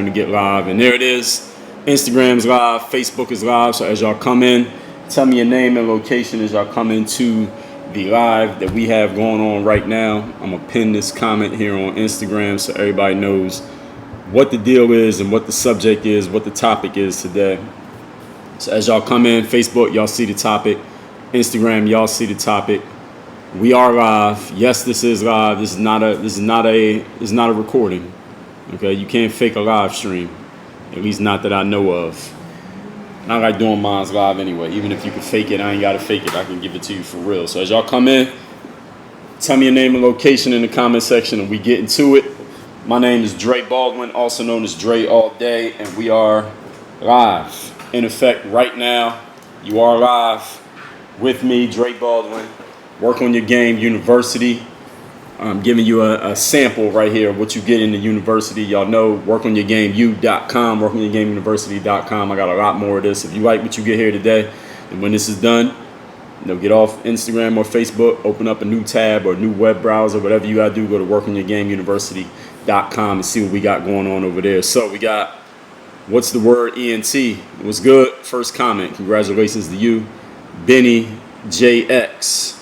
to get live, and there it is. Instagram's live, Facebook is live. So as y'all come in, tell me your name and location as y'all come into the live that we have going on right now. I'm gonna pin this comment here on Instagram so everybody knows what the deal is and what the subject is, what the topic is today. So as y'all come in, Facebook, y'all see the topic. Instagram, y'all see the topic. We are live. Yes, this is live. This is not a recording. Okay, you can't fake a live stream, at least not that I know of. And I like doing mine live anyway. Even if you can fake it, I ain't gotta fake it. I can give it to you for real. So as y'all come in, tell me your name and location in the comment section, and we get into it. My name is Dre Baldwin, also known as Dre All Day, and we are live. In effect, right now, you are live with me, Dre Baldwin. Work on Your Game University. I'm giving you a sample right here of what you get in the university. Y'all know workonyourgameu.com, workonyourgameuniversity.com. I got a lot more of this. If you like what you get here today, and when this is done, get off Instagram or Facebook, open up a new tab or a new web browser, whatever you got to do, go to workonyourgameuniversity.com and see what we got going on over there. So we got, what's the word, ENT? What's good? First comment. Congratulations to you. Benny JX.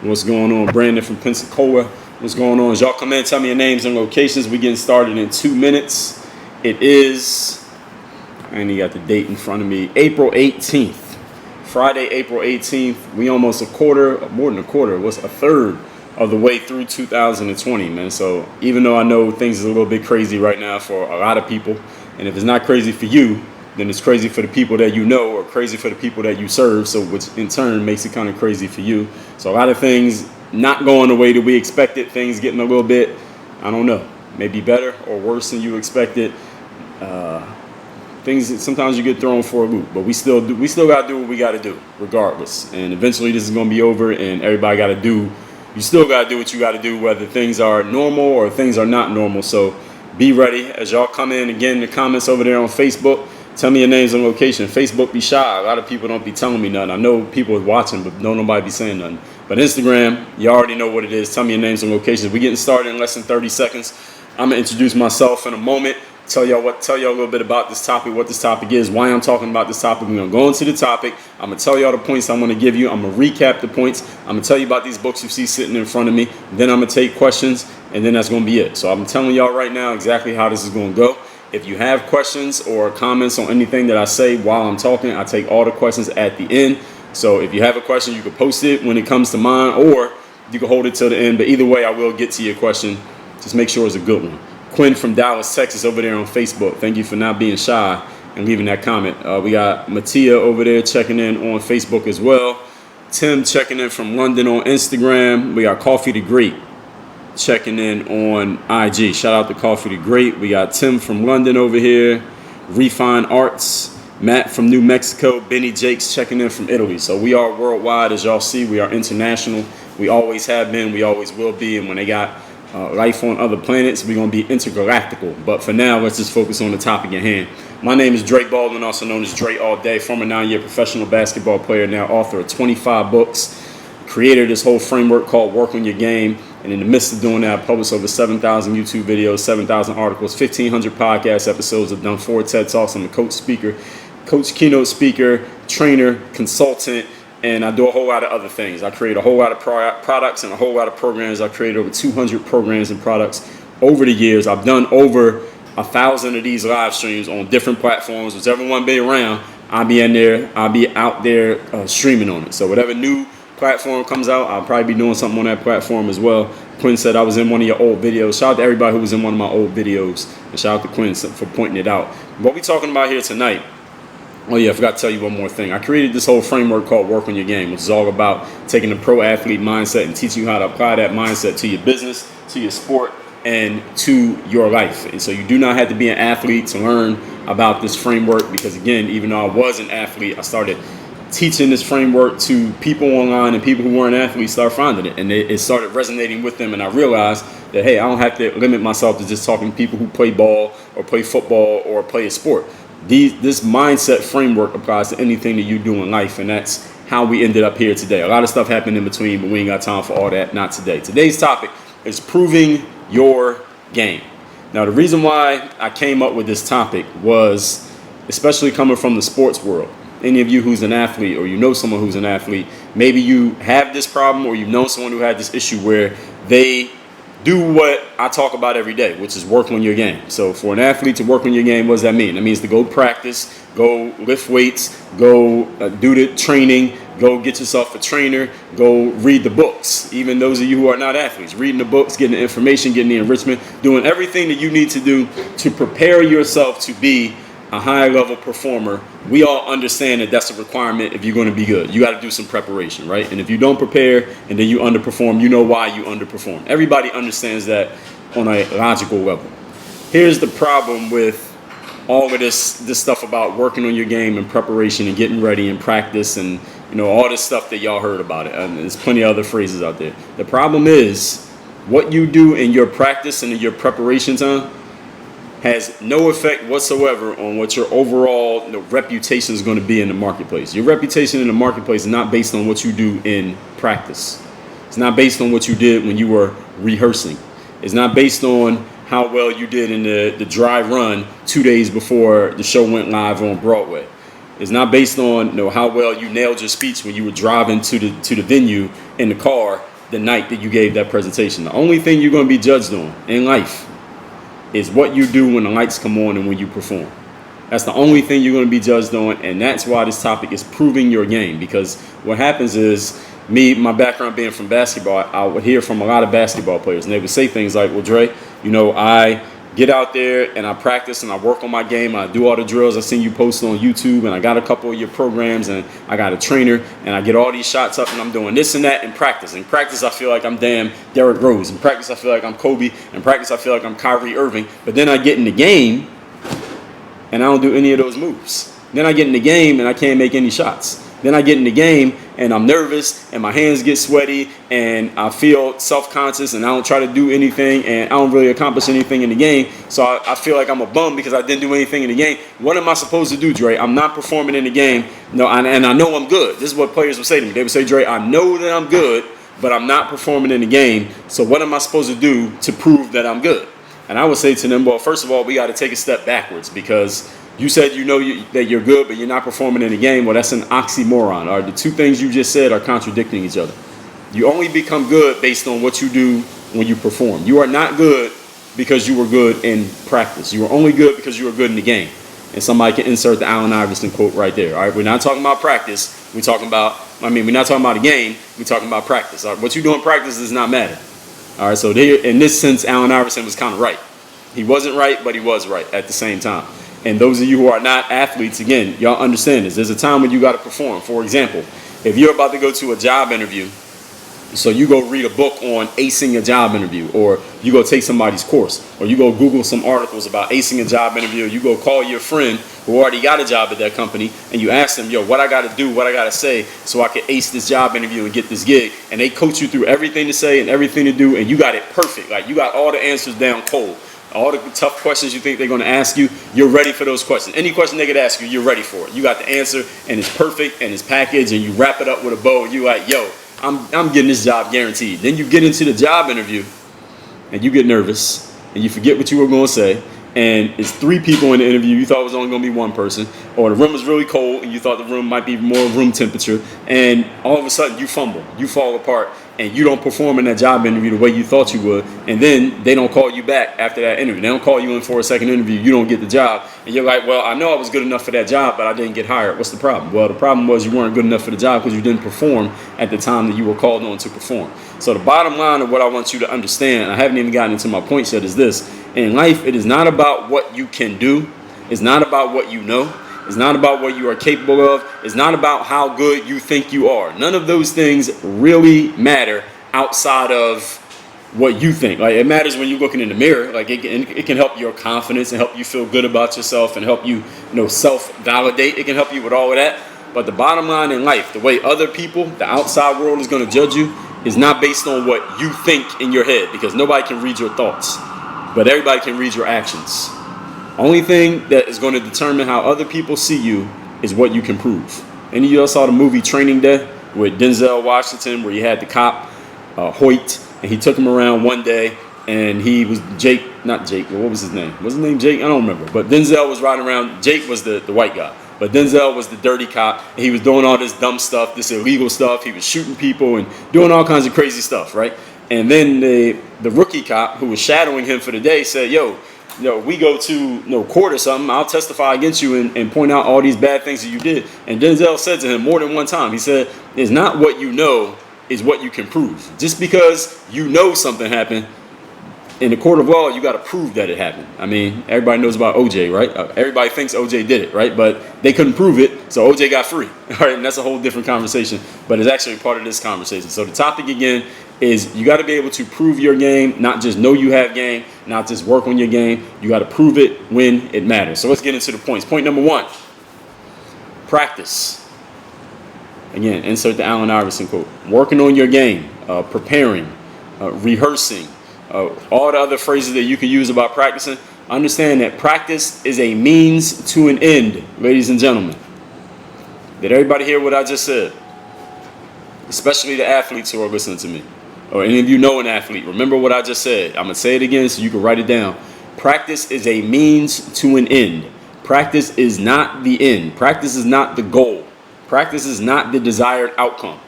What's going on? Brandon from Pensacola. What's going on? As y'all come in, tell me your names and locations. We're getting started in 2 minutes. It is, I ain't even got the date in front of me, April 18th. Friday, April 18th. We almost more than a quarter, what's a third of the way through 2020, man. So even though I know things is a little bit crazy right now for a lot of people, and if it's not crazy for you, then it's crazy for the people that you know or crazy for the people that you serve, so which in turn makes it kind of crazy for you. So a lot of things not going the way that we expected, things getting a little bit, I don't know, maybe better or worse than you expected. Things, sometimes you get thrown for a loop, but we still got to do what we got to do regardless. And eventually this is going to be over, and everybody got to do, you still got to do what you got to do, whether things are normal or things are not normal. So be ready as y'all come in. Again, the comments over there on Facebook. Tell me your names and location. Facebook be shy. A lot of people don't be telling me nothing. I know people are watching, but don't nobody be saying nothing. But Instagram, you already know what it is. Tell me your names and locations. We're getting started in less than 30 seconds. I'm gonna introduce myself in a moment. Tell y'all a little bit about this topic, what this topic is, why I'm talking about this topic. We're gonna go into the topic. I'm gonna tell y'all the points I'm gonna give you. I'm gonna recap the points. I'm gonna tell you about these books you see sitting in front of me. Then I'm gonna take questions, and then that's gonna be it. So I'm telling y'all right now exactly how this is gonna go. If you have questions or comments on anything that I say while I'm talking, I take all the questions at the end. So if you have a question, you can post it when it comes to mine, or you can hold it till the end. But either way, I will get to your question. Just make sure it's a good one. Quinn from Dallas, Texas, over there on Facebook. Thank you for not being shy and leaving that comment. We got Mattia over there checking in on Facebook as well. Tim checking in from London on Instagram. We got Coffee the Great checking in on IG. Shout out to Coffee the Great. We got Tim from London over here. Refine Arts. Matt from New Mexico. Benny Jakes checking in from Italy. So we are worldwide. As y'all see, we are international. We always have been. We always will be. And when they got life on other planets, we're going to be intergalactical. But for now, let's just focus on the topic at hand. My name is Dre Baldwin, also known as Dre All Day, former 9-year professional basketball player, now author of 25 books, creator of this whole framework called Work on Your Game. And in the midst of doing that, I published over 7,000 YouTube videos, 7,000 articles, 1,500 podcast episodes. I've done 4 TED Talks. I'm a coach, keynote speaker, trainer, consultant, and I do a whole lot of other things. I create a whole lot of products and a whole lot of programs. I've created over 200 programs and products over the years. I've done over 1,000 of these live streams on different platforms. Whichever one be around, I'll be in there. I'll be out there streaming on it. So whatever new platform comes out, I'll probably be doing something on that platform as well. Quinn said I was in one of your old videos. Shout out to everybody who was in one of my old videos, and shout out to Quinn for pointing it out. What we talking about here tonight, oh yeah, I forgot to tell you one more thing. I created this whole framework called Work on Your Game, which is all about taking the pro athlete mindset and teaching you how to apply that mindset to your business, to your sport, and to your life. And so you do not have to be an athlete to learn about this framework, because again, even though I was an athlete, I started teaching this framework to people online, and people who weren't athletes started finding it, and it started resonating with them. And I realized that, hey, I don't have to limit myself to just talking to people who play ball or play football or play a sport. This mindset framework applies to anything that you do in life, and that's how we ended up here today. A lot of stuff happened in between, but we ain't got time for all that. Not today. Today's topic is proving your game. Now, the reason why I came up with this topic was, especially coming from the sports world. Any of you who's an athlete, or you know someone who's an athlete, maybe you have this problem, or you know someone who had this issue where they do what I talk about every day, which is work on your game. So for an athlete to work on your game, what does that mean? That means to go practice, go lift weights, go do the training, go get yourself a trainer, go read the books. Even those of you who are not athletes, reading the books, getting the information, getting the enrichment, doing everything that you need to do to prepare yourself to be a high level performer. We all understand that that's a requirement if you're going to be good. You got to do some preparation, right? And if you don't prepare and then you underperform, you know why you underperform. Everybody understands that on a logical level. Here's the problem with all of this stuff about working on your game and preparation and getting ready and practice and all this stuff that y'all heard about it. And there's plenty of other phrases out there. The problem is what you do in your practice and in your preparation time has no effect whatsoever on what your overall reputation is going to be in the marketplace. Your reputation in the marketplace is not based on what you do in practice. It's not based on what you did when you were rehearsing. It's not based on how well you did in the dry run 2 days before the show went live on Broadway. It's not based on how well you nailed your speech when you were driving to the venue in the car the night that you gave that presentation. The only thing you're going to be judged on in life is what you do when the lights come on and when you perform. That's the only thing you're going to be judged on, and that's why this topic is proving your game. Because what happens is, my background being from basketball, I would hear from a lot of basketball players, and they would say things like, well, Dre, I get out there and I practice and I work on my game. I do all the drills I seen you post on YouTube, and I got a couple of your programs, and I got a trainer, and I get all these shots up, and I'm doing this and that in practice. In practice, I feel like I'm damn Derrick Rose. In practice, I feel like I'm Kobe. In practice, I feel like I'm Kyrie Irving. But then I get in the game and I don't do any of those moves. Then I get in the game and I can't make any shots. Then I get in the game and I'm nervous and my hands get sweaty and I feel self-conscious and I don't try to do anything and I don't really accomplish anything in the game. So I feel like I'm a bum because I didn't do anything in the game. What am I supposed to do, Dre? I'm not performing in the game. No, and I know I'm good. This is what players would say to me. They would say, Dre, I know that I'm good, but I'm not performing in the game. So what am I supposed to do to prove that I'm good? And I would say to them, well, first of all, we got to take a step backwards, because you said that you're good, but you're not performing in the game. Well, that's an oxymoron. Or the two things you just said are contradicting each other. You only become good based on what you do when you perform. You are not good because you were good in practice. You are only good because you were good in the game. And somebody can insert the Allen Iverson quote right there. All right, we're not talking about practice. We're not talking about a game. We're talking about practice. All right, what you do in practice does not matter. All right, so in this sense, Allen Iverson was kind of right. He wasn't right, but he was right at the same time. And those of you who are not athletes, again, y'all understand this. There's a time when you got to perform. For example, if you're about to go to a job interview, so you go read a book on acing a job interview, or you go take somebody's course, or you go Google some articles about acing a job interview, or you go call your friend who already got a job at that company, and you ask them, what I got to do, what I got to say so I can ace this job interview and get this gig. And they coach you through everything to say and everything to do, and you got it perfect. Like, you got all the answers down cold. All the tough questions you think they're going to ask you, you're ready for those questions. Any question they could ask you, you're ready for it. You got the answer, and it's perfect, and it's packaged, and you wrap it up with a bow, and you're like, I'm getting this job guaranteed. Then you get into the job interview, and you get nervous, and you forget what you were going to say, and it's 3 people in the interview. You thought it was only going to be 1 person, or the room was really cold, and you thought the room might be more room temperature, and all of a sudden you fumble, you fall apart, and you don't perform in that job interview the way you thought you would, and then they don't call you back after that interview. They don't call you in for a second interview. You don't get the job, and you're like, well, I know I was good enough for that job, but I didn't get hired. What's the problem? Well, the problem was you weren't good enough for the job because you didn't perform at the time that you were called on to perform. So the bottom line of what I want you to understand, I haven't even gotten into my point yet, is this. In life, it is not about what you can do. It's not about what you know. It's not about what you are capable of. It's not about how good you think you are. None of those things really matter outside of what you think. Like, it matters when you're looking in the mirror. Like, it can help your confidence and help you feel good about yourself and help you, self-validate. It can help you with all of that. But the bottom line in life, the way other people, the outside world is going to judge you, is not based on what you think in your head, because nobody can read your thoughts, but everybody can read your actions. Only thing that is going to determine how other people see you is what you can prove. Any of y'all saw the movie Training Day with Denzel Washington, where you had the cop, Hoyt, and he took him around one day, and he was Jake not Jake. What was his name? Was his name Jake? I don't remember. But Denzel was riding around. Jake was the white guy. But Denzel was the dirty cop. And he was doing all this dumb stuff, this illegal stuff. He was shooting people and doing all kinds of crazy stuff, right? And then the rookie cop who was shadowing him for the day said, yo, we go to court or something. I'll testify against you and point out all these bad things that you did. And Denzel said to him more than one time, he said, it's not what you know, is what you can prove. Just because you know something happened, in the court of law, you got to prove that it happened. I mean, everybody knows about OJ, right? Everybody thinks OJ did it, right? But they couldn't prove it, so OJ got free. All right, and that's a whole different conversation, but it's actually part of this conversation. So the topic again is you got to be able to prove your game, not just know you have game, not just work on your game. You got to prove it when it matters. So let's get into the points. Point number 1, practice. Again, insert the Allen Iverson quote. Working on your game, preparing, rehearsing, all the other phrases that you can use about practicing. Understand that practice is a means to an end, ladies and gentlemen. Did everybody hear what I just said? Especially the athletes who are listening to me. Or any of you know an athlete, remember what I just said. I'm going to say it again so you can write it down. Practice is a means to an end. Practice is not the end. Practice is not the goal. Practice is not the desired outcome.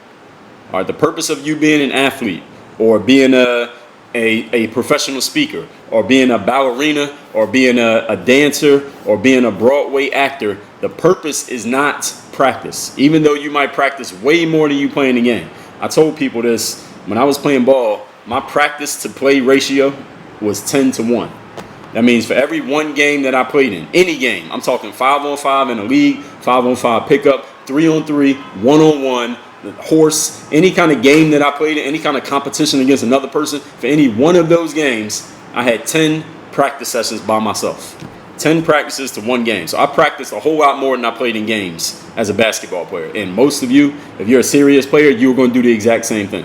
All right, the purpose of you being an athlete or being a professional speaker or being a ballerina or being a dancer or being a Broadway actor, the purpose is not practice, even though you might practice way more than you play in the game. I told people this when I was playing ball, my practice to play ratio was 10-1. That means for every one game that I played in, any game, I'm talking 5-on-5 in a league, 5-on-5 pickup, 3-on-3, 1-on-1, horse, any kind of game that I played in, any kind of competition against another person, for any one of those games, I had 10 practice sessions by myself. 10 practices to one game. So I practiced a whole lot more than I played in games as a basketball player. And most of you, if you're a serious player, you're going to do the exact same thing.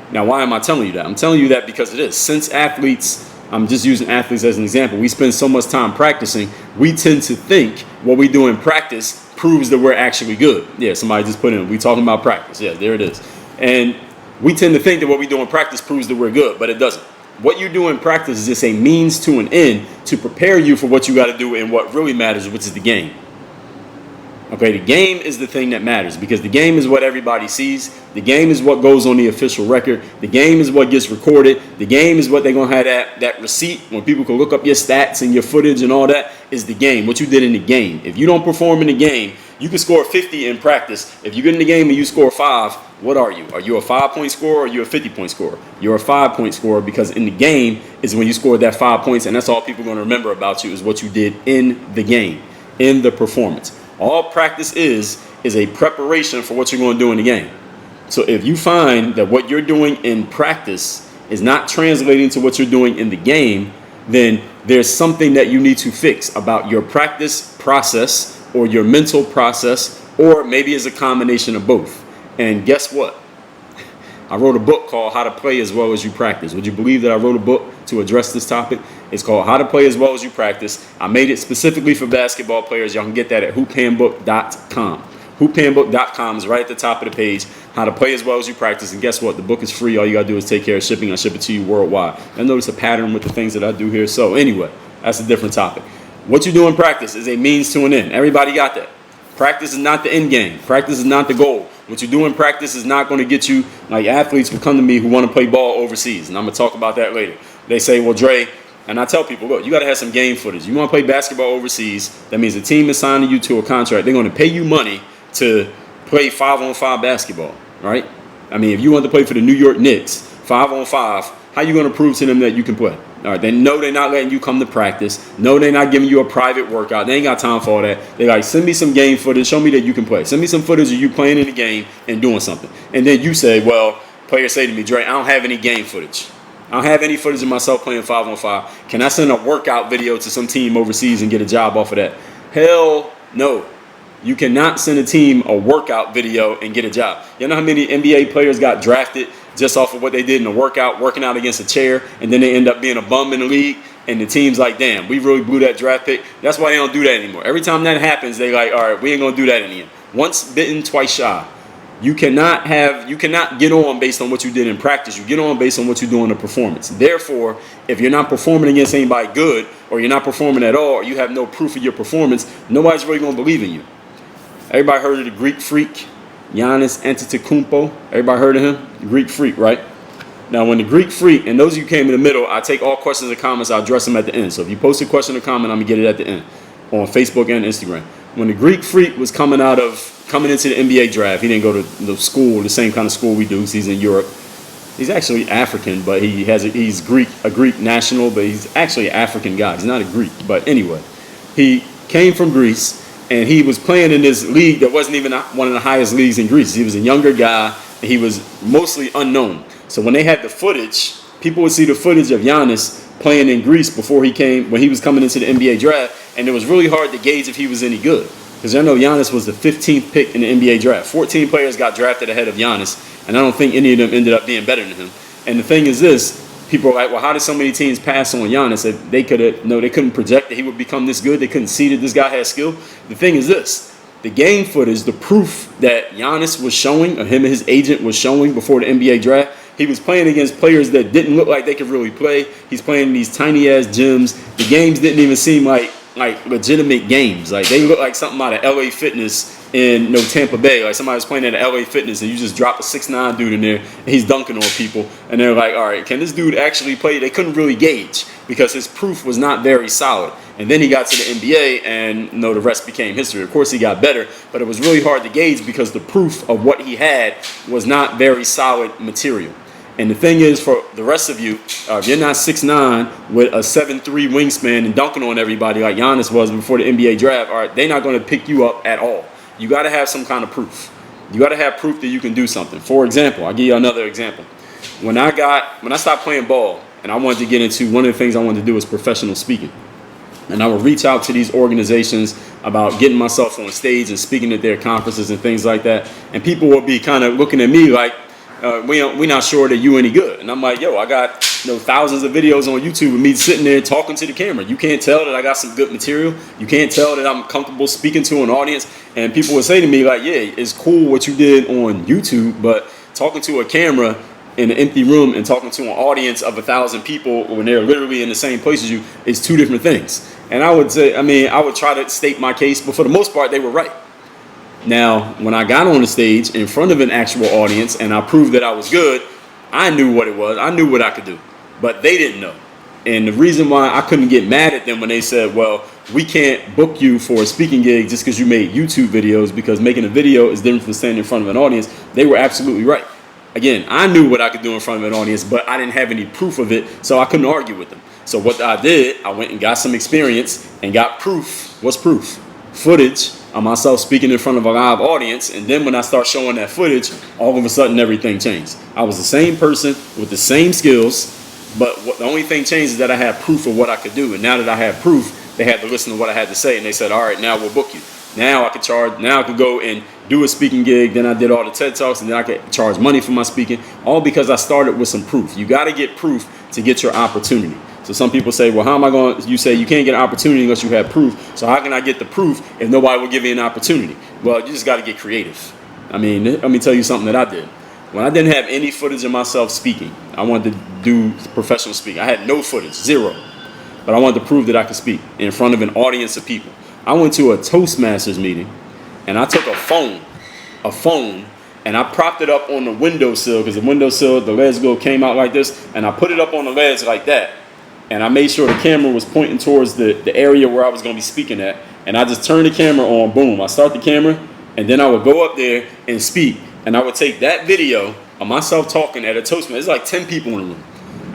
Now, why am I telling you that? I'm telling you that because it is. Since athletes, I'm just using athletes as an example, we spend so much time practicing, we tend to think what we do in practice proves that we're actually good. Yeah, somebody just put in, we talking about practice. Yeah, there it is. And we tend to think that what we do in practice proves that we're good, but it doesn't. What you do in practice is just a means to an end to prepare you for what you got to do and what really matters, which is the game. Okay, the game is the thing that matters because the game is what everybody sees. The game is what goes on the official record. The game is what gets recorded. The game is what they're going to have that receipt when people can look up your stats and your footage and all that is the game, what you did in the game. If you don't perform in the game, you can score 50 in practice. If you get in the game and you score 5, what are you? Are you a 5-point scorer or are you a 50-point scorer? You're a 5-point scorer because in the game is when you scored that 5 points, and that's all people are going to remember about you is what you did in the game, in the performance. All practice is a preparation for what you're going to do in the game. So if you find that what you're doing in practice is not translating to what you're doing in the game, then there's something that you need to fix about your practice process or your mental process, or maybe it's a combination of both. And guess what? I wrote a book called How to Play As Well As You Practice. Would you believe that I wrote a book to address this topic? It's called How to Play As Well As You Practice. I made it specifically for basketball players. Y'all can get that at hoophandbook.com. Hoophandbook.com is right at the top of the page. How to Play As Well As You Practice. And guess what? The book is free. All you got to do is take care of shipping. I ship it to you worldwide. I notice a pattern with the things that I do here. So anyway, that's a different topic. What you do in practice is a means to an end. Everybody got that. Practice is not the end game. Practice is not the goal. What you do in practice is not going to get you, like athletes will come to me who want to play ball overseas. And I'm going to talk about that later. They say, well, Dre, and I tell people, look, you got to have some game footage. You want to play basketball overseas, that means the team is signing you to a contract. They're going to pay you money to play 5-on-5 basketball, right? I mean, if you want to play for the New York Knicks, 5-on-5, how you going to prove to them that you can play? All right, they know they're not letting you come to practice. No, they're not giving you a private workout. They ain't got time for all that. They're like, send me some game footage. Show me that you can play. Send me some footage of you playing in the game and doing something. And then you say, well, players say to me, Dre, I don't have any game footage. I don't have any footage of myself playing 5-on-5. Can I send a workout video to some team overseas and get a job off of that? Hell no. You cannot send a team a workout video and get a job. You know how many NBA players got drafted just off of what they did in the workout, working out against a chair, and then they end up being a bum in the league, and the team's like, damn, we really blew that draft pick. That's why they don't do that anymore. Every time that happens, they like, all right, we ain't going to do that anymore. Once bitten, twice shy. You cannot get on based on what you did in practice. You get on based on what you do in the performance. Therefore, if you're not performing against anybody good, or you're not performing at all, or you have no proof of your performance, nobody's really going to believe in you. Everybody heard of the Greek freak, Giannis Antetokounmpo? Everybody heard of him? The Greek freak, right? Now, when the Greek freak, and those of you who came in the middle, I take all questions and comments, I address them at the end. So if you post a question or comment, I'm going to get it at the end on Facebook and Instagram. When the Greek freak was coming into the NBA draft, he didn't go to the school, the same kind of school we do, because he's in Europe. He's actually African, but he's Greek, a Greek national, but he's actually an African guy. He's not a Greek. But anyway, he came from Greece, and he was playing in this league that wasn't even one of the highest leagues in Greece. He was a younger guy, and he was mostly unknown. So when they had the footage, people would see the footage of Giannis playing in Greece when he was coming into the NBA draft, and it was really hard to gauge if he was any good. Because I know Giannis was the 15th pick in the NBA draft. 14 players got drafted ahead of Giannis, and I don't think any of them ended up being better than him. And the thing is this, people are like, well, how did so many teams pass on Giannis? They couldn't project that he would become this good. They couldn't see that this guy had skill. The thing is this, the game footage, the proof that Giannis was showing, or him and his agent was showing before the NBA draft, he was playing against players that didn't look like they could really play. He's playing in these tiny-ass gyms. The games didn't even seem like legitimate games. Like, they look like something out of LA Fitness in Tampa Bay. Like somebody was playing at LA Fitness and you just drop a 6'9" dude in there and he's dunking on people. And they're like, all right, can this dude actually play? They couldn't really gauge because his proof was not very solid. And then he got to the NBA and the rest became history. Of course, he got better, but it was really hard to gauge because the proof of what he had was not very solid material. And the thing is, for the rest of you, if you're not 6'9" with a 7'3" wingspan and dunking on everybody like Giannis was before the NBA draft, all right, they're not going to pick you up at all. You got to have some kind of proof. You got to have proof that you can do something. For example, I'll give you another example. When I stopped playing ball and I wanted to get into, one of the things I wanted to do was professional speaking. And I would reach out to these organizations about getting myself on stage and speaking at their conferences and things like that. And people would be kind of looking at me like, we're not sure that you any good. And I'm like, yo, I got thousands of videos on YouTube of me sitting there talking to the camera. You can't tell that I got some good material. You can't tell that I'm comfortable speaking to an audience. And people would say to me like, yeah, it's cool what you did on YouTube, but talking to a camera in an empty room and talking to an audience of 1,000 people when they're literally in the same place as you is two different things. And I would try to state my case, but for the most part, they were right. Now, when I got on the stage in front of an actual audience and I proved that I was good, I knew what it was. I knew what I could do, but they didn't know. And the reason why I couldn't get mad at them when they said, well, we can't book you for a speaking gig just because you made YouTube videos, because making a video is different from standing in front of an audience, they were absolutely right. Again, I knew what I could do in front of an audience, but I didn't have any proof of it, so I couldn't argue with them. So what I did, I went and got some experience and got proof. What's proof? Footage of myself speaking in front of a live audience, and then when I start showing that footage, all of a sudden everything changed. I was the same person with the same skills, but the only thing changed is that I had proof of what I could do. And now that I had proof, they had to listen to what I had to say, and they said, all right, now we'll book you. Now I could charge, now I could go and do a speaking gig. Then I did all the TED Talks, and then I could charge money for my speaking, all because I started with some proof. You got to get proof to get your opportunity. So some people say, well, how am I going to, you say you can't get an opportunity unless you have proof. So how can I get the proof if nobody will give you an opportunity? Well, you just got to get creative. I mean, let me tell you something that I did. When I didn't have any footage of myself speaking, I wanted to do professional speaking. I had no footage, zero. But I wanted to prove that I could speak in front of an audience of people. I went to a Toastmasters meeting, and I took a phone, and I propped it up on the windowsill, because the windowsill, the ledge came out like this, and I put it up on the ledge like that. And I made sure the camera was pointing towards the area where I was going to be speaking at. And I just turned the camera on, boom. I start the camera, and then I would go up there and speak. And I would take that video of myself talking at a Toastmaster. There's like 10 people in the room.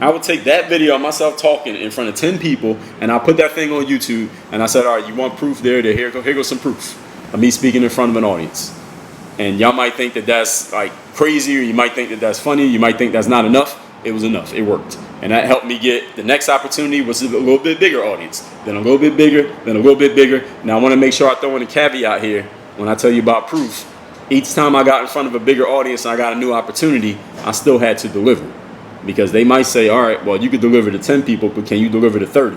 I would take that video of myself talking in front of 10 people, and I put that thing on YouTube. And I said, all right, you want proof there? Here goes some proof of me speaking in front of an audience. And y'all might think that that's like crazy, or you might think that that's funny. You might think that's not enough. It was enough. It worked. And that helped me get the next opportunity, which is a little bit bigger audience. Then a little bit bigger, then a little bit bigger. Now I want to make sure I throw in a caveat here when I tell you about proof. Each time I got in front of a bigger audience and I got a new opportunity, I still had to deliver. Because they might say, all right, well, you could deliver to 10 people, but can you deliver to 30?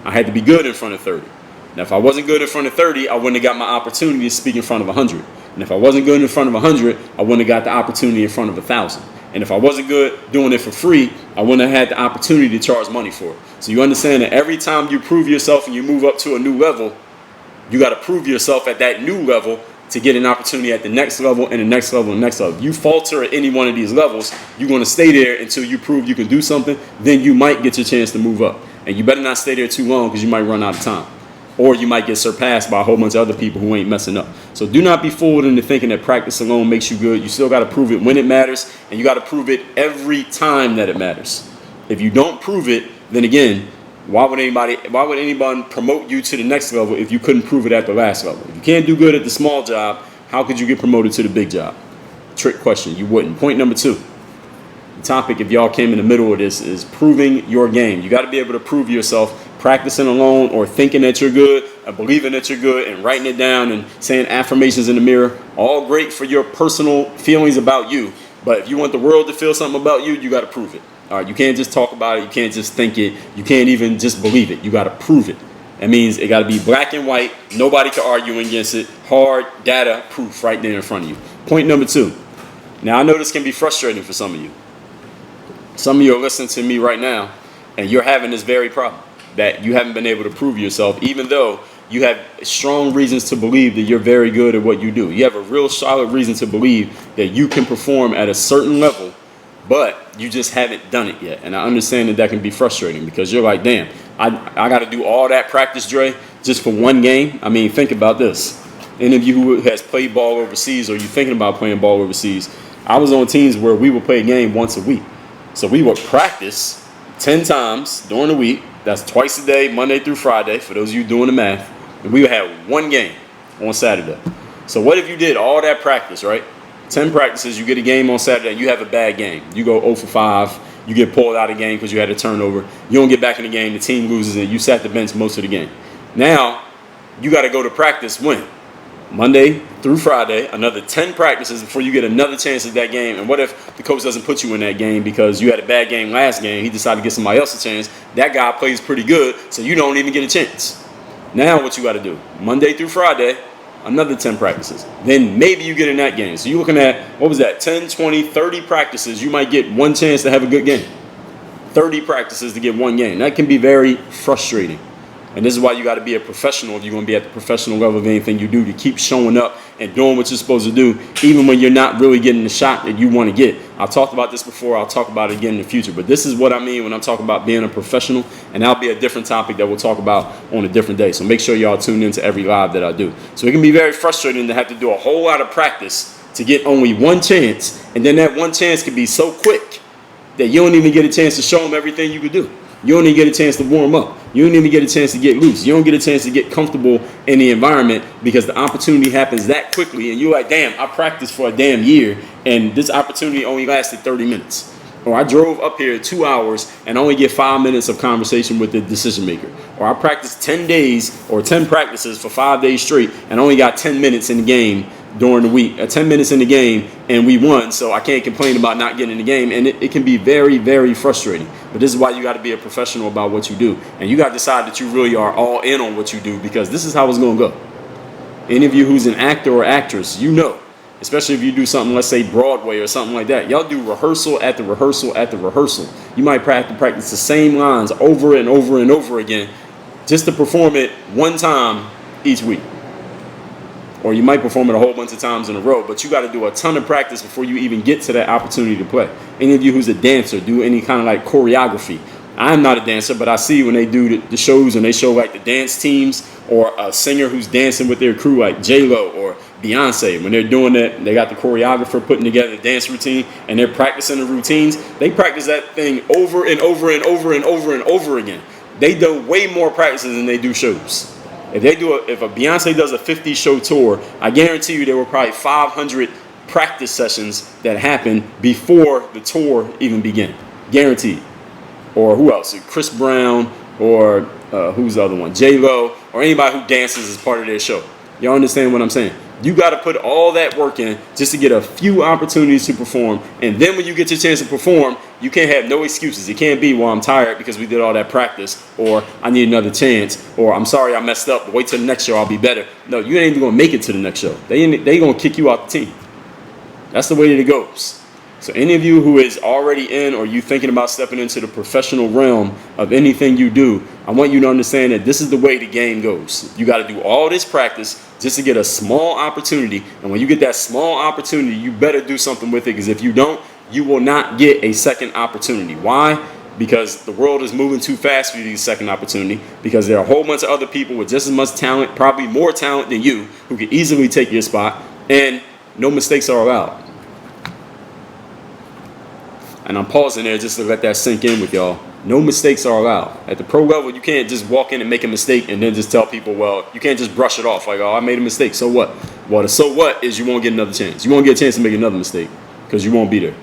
I had to be good in front of 30. Now, if I wasn't good in front of 30, I wouldn't have got my opportunity to speak in front of 100. And if I wasn't good in front of 100, I wouldn't have got the opportunity in front of 1,000. And if I wasn't good doing it for free, I wouldn't have had the opportunity to charge money for it. So you understand that every time you prove yourself and you move up to a new level, you got to prove yourself at that new level to get an opportunity at the next level and the next level and the next level. If you falter at any one of these levels, you're going to stay there until you prove you can do something. Then you might get your chance to move up. And you better not stay there too long because you might run out of time. Or you might get surpassed by a whole bunch of other people who ain't messing up. So do not be fooled into thinking that practice alone makes you good. You still got to prove it when it matters, and you got to prove it every time that it matters. If you don't prove it, then again, why would anyone promote you to the next level if you couldn't prove it at the last level? If you can't do good at the small job, how could you get promoted to the big job? Trick question, you wouldn't. Point number 2. The topic, if y'all came in the middle of this, is proving your game. You got to be able to prove yourself. Practicing alone or thinking that you're good or believing that you're good and writing it down and saying affirmations in the mirror, all great for your personal feelings about you. But if you want the world to feel something about you, you got to prove it. All right, you can't just talk about it. You can't just think it. You can't even just believe it. You got to prove it. That means it got to be black and white. Nobody can argue against it. Hard data proof right there in front of you. Point number 2. Now, I know this can be frustrating for some of you. Some of you are listening to me right now, and you're having this very problem. That you haven't been able to prove yourself, even though you have strong reasons to believe that you're very good at what you do. You have a real solid reason to believe that you can perform at a certain level, but you just haven't done it yet. And I understand that can be frustrating because you're like, damn, I got to do all that practice, Dre, just for one game. I mean, think about this. Any of you who has played ball overseas or you're thinking about playing ball overseas, I was on teams where we would play a game once a week. So we would practice 10 times during the week. That's twice a day, Monday through Friday, for those of you doing the math. And we would have one game on Saturday. So what if you did all that practice, right? 10 practices, you get a game on Saturday, and you have a bad game. You go 0 for 5, you get pulled out of the game because you had a turnover. You don't get back in the game, the team loses, and you sat the bench most of the game. Now, you got to go to practice when? Monday through Friday, another 10 practices before you get another chance at that game. And what if the coach doesn't put you in that game because you had a bad game last game, he decided to give somebody else a chance, that guy plays pretty good, so you don't even get a chance. Now what you got to do, Monday through Friday, another 10 practices. Then maybe you get in that game. So you're looking at, 10, 20, 30 practices, you might get one chance to have a good game. 30 practices to get one game. That can be very frustrating. And this is why you got to be a professional if you're going to be at the professional level of anything you do, to keep showing up and doing what you're supposed to do, even when you're not really getting the shot that you want to get. I've talked about this before. I'll talk about it again in the future. But this is what I mean when I'm talking about being a professional. And that'll be a different topic that we'll talk about on a different day. So make sure y'all tune into every live that I do. So it can be very frustrating to have to do a whole lot of practice to get only one chance. And then that one chance can be so quick that you don't even get a chance to show them everything you could do. You don't even get a chance to warm up. You don't even get a chance to get loose. You don't get a chance to get comfortable in the environment because the opportunity happens that quickly. And you're like, damn, I practiced for a damn year and this opportunity only lasted 30 minutes. Or I drove up here 2 hours and only get 5 minutes of conversation with the decision maker. Or I practiced 10 days or 10 practices for 5 days straight and only got 10 minutes in the game during the week, 10 minutes in the game, and we won, so I can't complain about not getting in the game, and it can be very, very frustrating. But this is why you got to be a professional about what you do, and you got to decide that you really are all in on what you do, because this is how it's going to go. Any of you who's an actor or actress, you know, especially if you do something, let's say Broadway or something like that, y'all do rehearsal after rehearsal after rehearsal. You might practice the same lines over and over and over again just to perform it one time each week. Or you might perform it a whole bunch of times in a row, but you got to do a ton of practice before you even get to that opportunity to play. Any of you who's a dancer, do any kind of like choreography. I'm not a dancer, but I see when they do the shows and they show like the dance teams or a singer who's dancing with their crew like J-Lo or Beyonce. When they're doing that, they got the choreographer putting together the dance routine and they're practicing the routines. They practice that thing over and over and over and over and over again. They do way more practices than they do shows. If a Beyonce does a 50 show tour, I guarantee you there were probably 500 practice sessions that happened before the tour even began. Guaranteed. Or who else? Chris Brown or who's the other one? J-Lo or anybody who dances as part of their show. Y'all understand what I'm saying? You got to put all that work in just to get a few opportunities to perform. And then when you get your chance to perform, you can't have no excuses. It can't be, well, I'm tired because we did all that practice, or I need another chance, or I'm sorry I messed up, but wait till the next show, I'll be better. No, you ain't even going to make it to the next show. They going to kick you out the team. That's the way that it goes. So any of you who is already in, or you thinking about stepping into the professional realm of anything you do, I want you to understand that this is the way the game goes. You got to do all this practice just to get a small opportunity. And when you get that small opportunity, you better do something with it, because if you don't, you will not get a second opportunity. Why? Because the world is moving too fast for you to get a second opportunity, because there are a whole bunch of other people with just as much talent, probably more talent than you, who can easily take your spot, and no mistakes are allowed. And I'm pausing there just to let that sink in with y'all. No mistakes are allowed. At the pro level, you can't just walk in and make a mistake and then just tell people, well, you can't just brush it off like, oh, I made a mistake, so what? Well, the so what is you won't get another chance. You won't get a chance to make another mistake because you won't be there.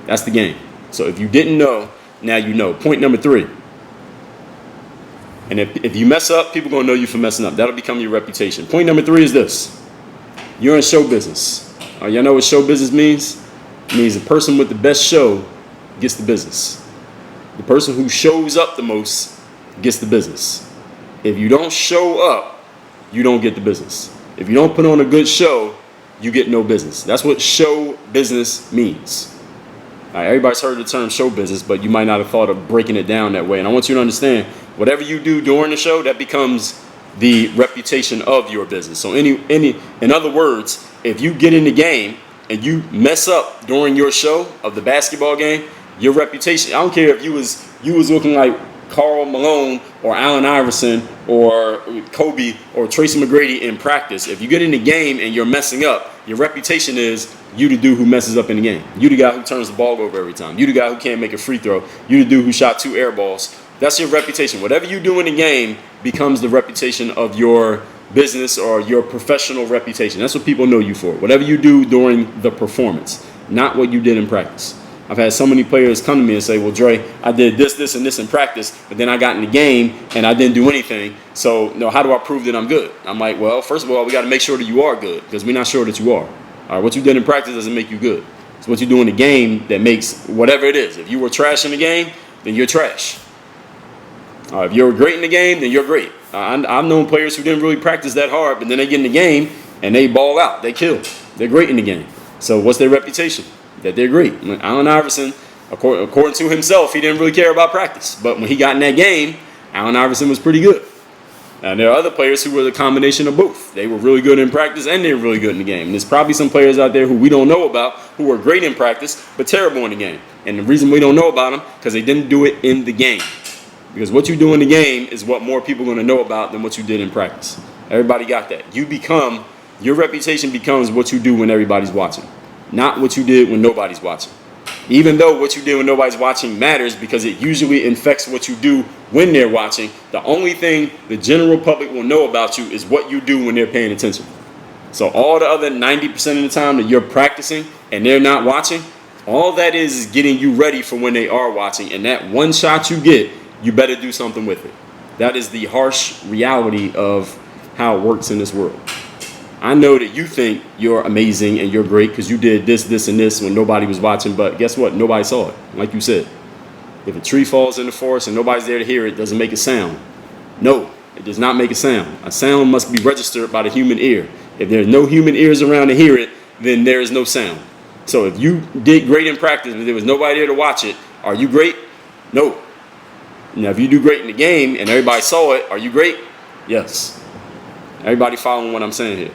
That's the game. So if you didn't know, now you know. Point number 3. And if you mess up, people are going to know you for messing up. That'll become your reputation. Point number 3 is this. You're in show business. Y'all know what show business means? It means the person with the best show gets the business. The person who shows up the most gets the business. If you don't show up, you don't get the business. If you don't put on a good show, you get no business. That's what show business means. All right, everybody's heard the term show business, but you might not have thought of breaking it down that way. And I want you to understand, whatever you do during the show, that becomes the reputation of your business. So in other words, if you get in the game and you mess up during your show of the basketball game, your reputation, I don't care if you was looking like Karl Malone or Allen Iverson or Kobe or Tracy McGrady in practice. If you get in the game and you're messing up, your reputation is you the dude who messes up in the game. You the guy who turns the ball over every time. You the guy who can't make a free throw. You the dude who shot 2 air balls. That's your reputation. Whatever you do in the game becomes the reputation of your business or your professional reputation. That's what people know you for. Whatever you do during the performance, not what you did in practice. I've had so many players come to me and say, well, Dre, I did this, this, and this in practice, but then I got in the game and I didn't do anything. So, how do I prove that I'm good? I'm like, well, first of all, we got to make sure that you are good, because we're not sure that you are. All right, what you did in practice doesn't make you good. It's what you do in the game that makes whatever it is. If you were trash in the game, then you're trash. If you're great in the game, then you're great. I've known players who didn't really practice that hard, but then they get in the game and they ball out. They kill. They're great in the game. So what's their reputation? That they're great. Allen Iverson, according to himself, he didn't really care about practice. But when he got in that game, Allen Iverson was pretty good. And there are other players who were the combination of both. They were really good in practice and they were really good in the game. And there's probably some players out there who we don't know about who are great in practice but terrible in the game. And the reason we don't know about them because they didn't do it in the game. Because what you do in the game is what more people are going to know about than what you did in practice. Everybody got that. Your reputation becomes what you do when everybody's watching, not what you did when nobody's watching. Even though what you did when nobody's watching matters because it usually infects what you do when they're watching, the only thing the general public will know about you is what you do when they're paying attention. So all the other 90% of the time that you're practicing and they're not watching, all that is getting you ready for when they are watching. And that one shot you get, you better do something with it. That is the harsh reality of how it works in this world. I know that you think you're amazing and you're great because you did this, this, and this when nobody was watching, but guess what? Nobody saw it, like you said. If a tree falls in the forest and nobody's there to hear it, does it make a sound? No, it does not make a sound. A sound must be registered by the human ear. If there's no human ears around to hear it, then there is no sound. So if you did great in practice but there was nobody there to watch it, are you great? No. Now, if you do great in the game and everybody saw it, are you great? Yes. Everybody following what I'm saying here.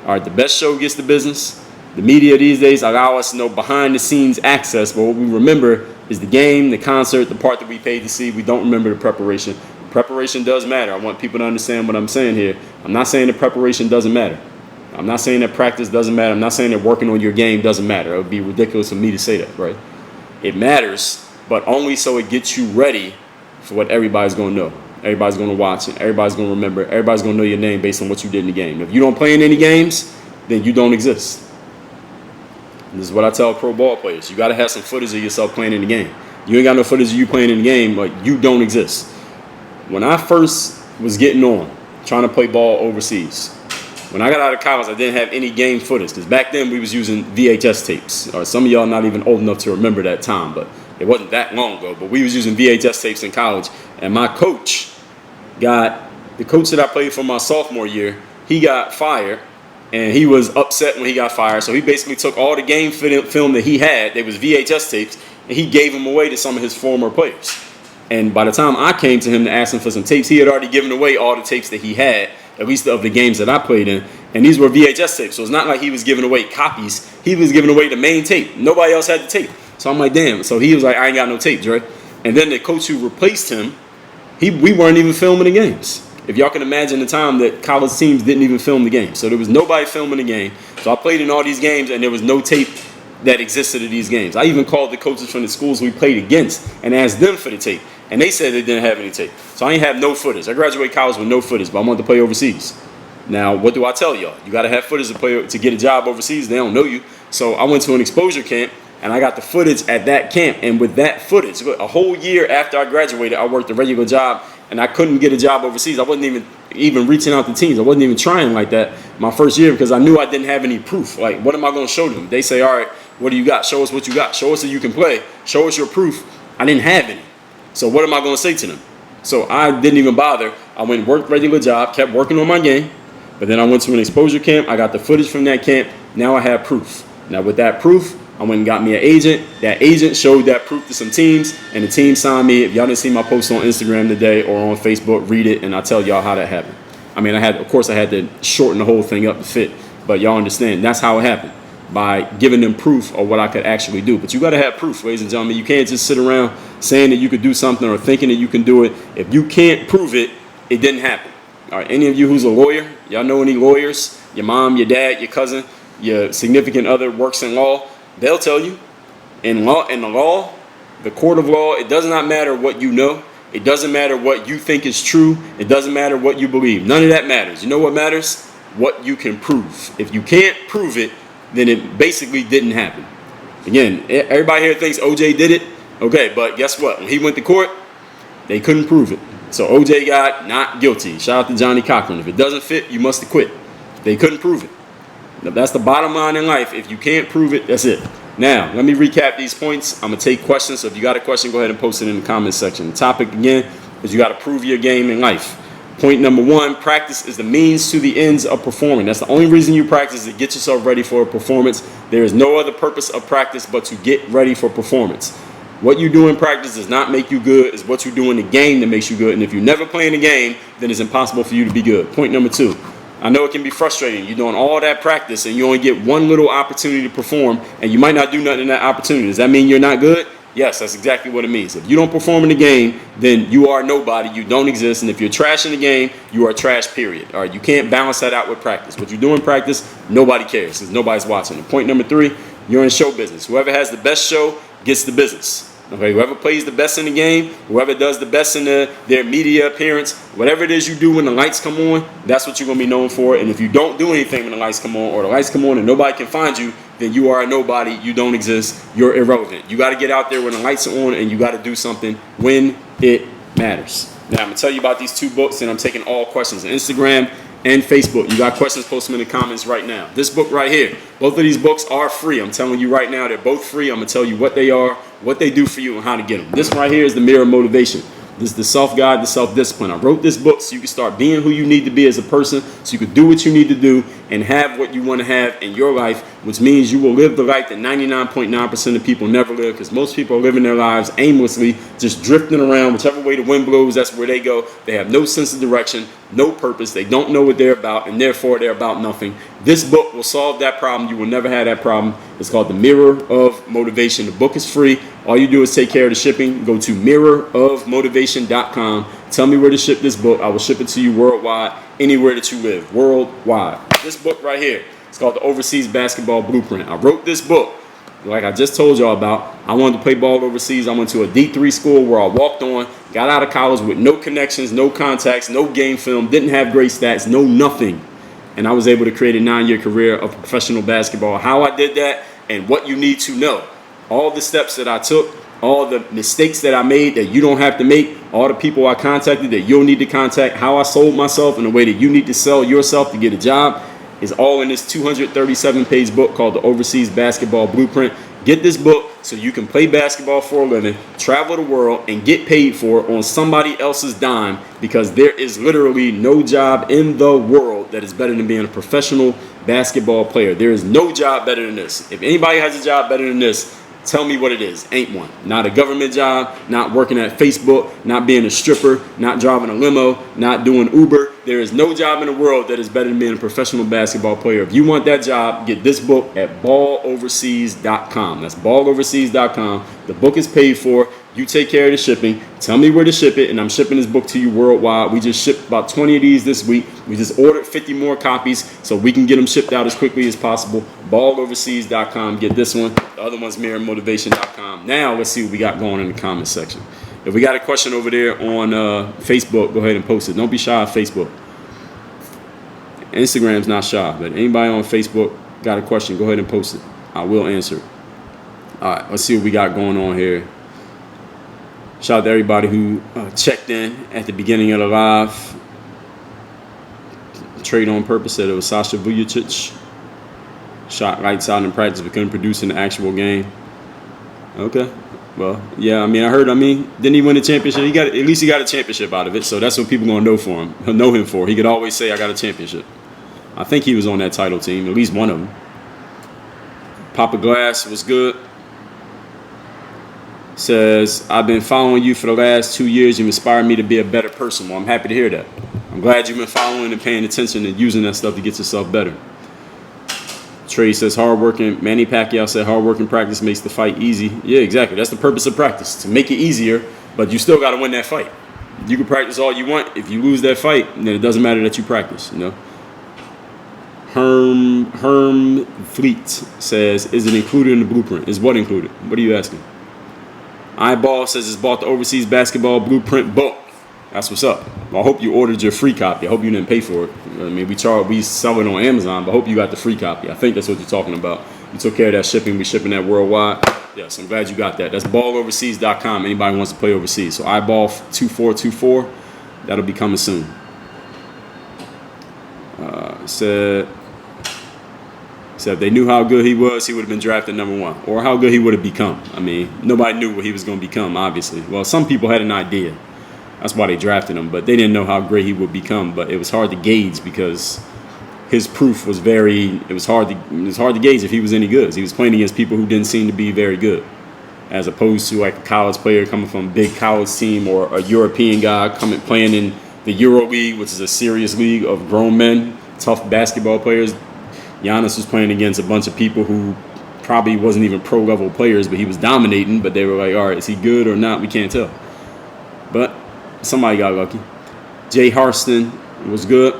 All right, the best show gets the business. The media these days allow us to know behind-the-scenes access, but what we remember is the game, the concert, the part that we paid to see. We don't remember the preparation. Preparation does matter. I want people to understand what I'm saying here. I'm not saying that preparation doesn't matter. I'm not saying that practice doesn't matter. I'm not saying that working on your game doesn't matter. It would be ridiculous for me to say that, right? It matters, but only so it gets you ready for what everybody's going to know. Everybody's going to watch it. Everybody's going to remember. Everybody's going to know your name based on what you did in the game. If you don't play in any games, then you don't exist. And this is what I tell pro ball players. You got to have some footage of yourself playing in the game. You ain't got no footage of you playing in the game, like you don't exist. When I first was getting on, trying to play ball overseas, When I got out of college, I didn't have any game footage because back then we was using VHS tapes. Or some of y'all not even old enough to remember that time, but it wasn't that long ago. But we was using VHS tapes in college, and my coach the coach that I played for my sophomore year, he got fired, and he was upset when he got fired. So he basically took all the game film that he had, there was VHS tapes, and he gave them away to some of his former players. And by the time I came to him to ask him for some tapes, he had already given away all the tapes that he had, at least of the games that I played in. And these were VHS tapes. So it's not like he was giving away copies. He was giving away the main tape. Nobody else had the tape. So I'm like, damn. So he was like, I ain't got no tape, Dre. And then the coach who replaced him, we weren't even filming the games. If y'all can imagine the time that college teams didn't even film the game. So there was nobody filming the game. So I played in all these games, and there was no tape that existed of these games. I even called the coaches from the schools we played against and asked them for the tape. And they said they didn't have any tape. So I ain't have no footage. I graduated college with no footage, but I wanted to play overseas. Now, what do I tell y'all? You got to have footage to get a job overseas. They don't know you. So I went to an exposure camp, and I got the footage at that camp. And with that footage, a whole year after I graduated, I worked a regular job, and I couldn't get a job overseas. I wasn't even reaching out to teams. I wasn't even trying like that my first year because I knew I didn't have any proof. Like, what am I going to show them? They say, all right, what do you got? Show us what you got. Show us that you can play. Show us your proof. I didn't have any. So what am I going to say to them? So I didn't even bother. I went and worked regular job, kept working on my game. But then I went to an exposure camp. I got the footage from that camp. Now I have proof. Now with that proof, I went and got me an agent. That agent showed that proof to some teams, and the team signed me. If y'all didn't see my post on Instagram today or on Facebook, read it, and I'll tell y'all how that happened. I mean, of course I had to shorten the whole thing up to fit, but y'all understand that's how it happened, by giving them proof of what I could actually do. But you got to have proof, ladies and gentlemen. You can't just sit around saying that you could do something or thinking that you can do it. If you can't prove it, it didn't happen. All right, any of you who's a lawyer, y'all know any lawyers? Your mom, your dad, your cousin, your significant other works in law, they'll tell you. In the law, the court of law, it does not matter what you know. It doesn't matter what you think is true. It doesn't matter what you believe. None of that matters. You know what matters? What you can prove. If you can't prove it, then it basically didn't happen. Again, everybody here thinks OJ did it. Okay, but guess what? When he went to court, they couldn't prove it. So OJ got not guilty. Shout out to Johnny Cochran. If it doesn't fit, you must have quit. They couldn't prove it. Now, that's the bottom line in life. If you can't prove it, that's it. Now, let me recap these points. I'm going to take questions. So if you got a question, go ahead and post it in the comments section. The topic, again, is you got to prove your game in life. Point number one, practice is the means to the ends of performing. That's the only reason you practice, is to get yourself ready for a performance. There is no other purpose of practice but to get ready for performance. What you do in practice does not make you good. It's what you do in the game that makes you good. And if you're never playing the game, then it's impossible for you to be good. Point number two, I know it can be frustrating. You're doing all that practice and you only get one little opportunity to perform, and you might not do nothing in that opportunity. Does that mean you're not good? Yes, that's exactly what it means. If you don't perform in the game, then you are nobody. You don't exist. And if you're trash in the game, you are trash, period. All right, you can't balance that out with practice. What you do in practice, nobody cares because nobody's watching. And point number three, you're in show business. Whoever has the best show gets the business. Okay, whoever plays the best in the game, whoever does the best in their media appearance, whatever it is you do when the lights come on, that's what you're going to be known for. And if you don't do anything when the lights come on, or the lights come on and nobody can find you, then you are a nobody. You don't exist. You're irrelevant. You got to get out there when the lights are on, and you got to do something when it matters. Now, I'm going to tell you about these two books, and I'm taking all questions on Instagram and Facebook. You got questions, post them in the comments right now. This book right here, both of these books are free. I'm telling you right now, they're both free. I'm going to tell you what they are, what they do for you, and how to get them. This right here is the Mirror of Motivation. This is the self-guide, the self-discipline. I wrote this book so you can start being who you need to be as a person, so you can do what you need to do and have what you want to have in your life, which means you will live the life that 99.9% of people never live, because most people are living their lives aimlessly, just drifting around. Whichever way the wind blows, that's where they go. They have no sense of direction, no purpose. They don't know what they're about, and therefore they're about nothing. This book will solve that problem. You will never have that problem. It's called The Mirror of Motivation. The book is free. All you do is take care of the shipping. Go to mirrorofmotivation.com. Tell me where to ship this book. I will ship it to you worldwide, anywhere that you live, worldwide. This book right here, it's called The Overseas Basketball Blueprint. I wrote this book, like I just told y'all about. I wanted to play ball overseas. I went to a D3 school where I walked on, got out of college with no connections, no contacts, no game film, didn't have great stats, no nothing. And I was able to create a 9-year career of professional basketball. How I did that and what you need to know. All the steps that I took, all the mistakes that I made that you don't have to make, all the people I contacted that you'll need to contact, how I sold myself in a way that you need to sell yourself to get a job. is all in this 237-page book called The Overseas Basketball Blueprint. Get this book so you can play basketball for a living, travel the world, and get paid for it on somebody else's dime, because there is literally no job in the world that is better than being a professional basketball player. There is no job better than this. If anybody has a job better than this, tell me what it is. Ain't one. Not a government job, not working at Facebook, not being a stripper, not driving a limo, not doing Uber. There is no job in the world that is better than being a professional basketball player. If you want that job, get this book at balloverseas.com. That's balloverseas.com. The book is paid for. You take care of the shipping. Tell me where to ship it, and I'm shipping this book to you worldwide. We just shipped about 20 of these this week. We just ordered 50 more copies so we can get them shipped out as quickly as possible. Balloverseas.com. Get this one. The other one's mirrormotivation.com. Now let's see what we got going in the comment section. If we got a question over there on Facebook, go ahead and post it. Don't be shy of Facebook. Instagram's not shy, but anybody on Facebook got a question, go ahead and post it. I will answer it. All right, let's see what we got going on here. Shout out to everybody who checked in at the beginning of the live. Trade on Purpose said it was Sasha Vujacic. Shot lights out in practice but couldn't produce in the actual game. Okay. Well, yeah, didn't he win the championship? At least he got a championship out of it, so that's what people gonna know him for. He could always say, I got a championship. I think he was on that title team, at least one of them. Papa Glass was good. Says, I've been following you for the last 2 years. You've inspired me to be a better person. Well, I'm happy to hear that. I'm glad you've been following and paying attention and using that stuff to get yourself better. Trey says, hardworking. Manny Pacquiao said, hardworking practice makes the fight easy. Yeah, exactly. That's the purpose of practice, to make it easier, but you still got to win that fight. You can practice all you want. If you lose that fight, then it doesn't matter that you practice, you know. Herm Fleet says, is it included in the blueprint? Is what included? What are you asking? Eyeball says it's bought the Overseas Basketball Blueprint book. That's what's up. Well, I hope you ordered your free copy. I hope you didn't pay for it. I mean, we sell it on Amazon, but I hope you got the free copy. I think that's what you're talking about. You took care of that shipping. We're shipping that worldwide. Yes, I'm glad you got that. That's balloverseas.com. Anybody wants to play overseas. So eyeball 2424. That'll be coming soon. Said if they knew how good he was, he would have been drafted #1. Or how good he would have become. I mean, nobody knew what he was going to become, obviously. Well, some people had an idea. That's why they drafted him. But they didn't know how great he would become. But it was hard to gauge because his proof was it was hard to gauge if he was any good. He was playing against people who didn't seem to be very good. As opposed to like a college player coming from a big college team, or a European guy playing in the Euro League, which is a serious league of grown men, tough basketball players. Giannis was playing against a bunch of people who probably wasn't even pro-level players, but he was dominating. But they were like, all right, is he good or not? We can't tell. But somebody got lucky. Jay Harston was good.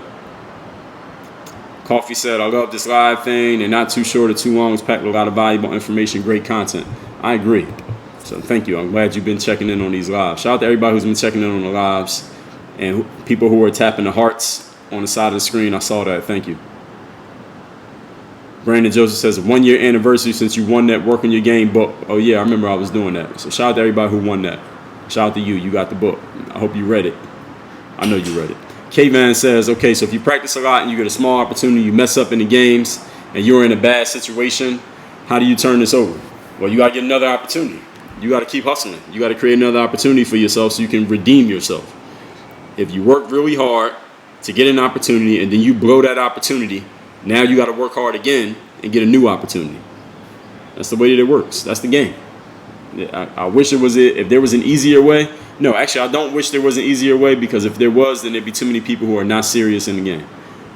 Coffee said, I love this live thing. They're not too short or too long. It's packed with a lot of valuable information, great content. I agree. So thank you. I'm glad you've been checking in on these lives. Shout out to everybody who's been checking in on the lives, and people who are tapping the hearts on the side of the screen. I saw that. Thank you. Brandon Joseph says, 1 year anniversary since you won that Work on Your Game book. Oh, yeah, I remember I was doing that. So shout out to everybody who won that. Shout out to you. You got the book. I hope you read it. I know you read it. K-Van says, okay, so if you practice a lot and you get a small opportunity, you mess up in the games, and you're in a bad situation, how do you turn this over? Well, you got to get another opportunity. You got to keep hustling. You got to create another opportunity for yourself so you can redeem yourself. If you work really hard to get an opportunity and then you blow that opportunity, now you got to work hard again and get a new opportunity. That's the way that it works. That's the game. I wish if there was an easier way. No, actually, I don't wish there was an easier way, because if there was, then there'd be too many people who are not serious in the game.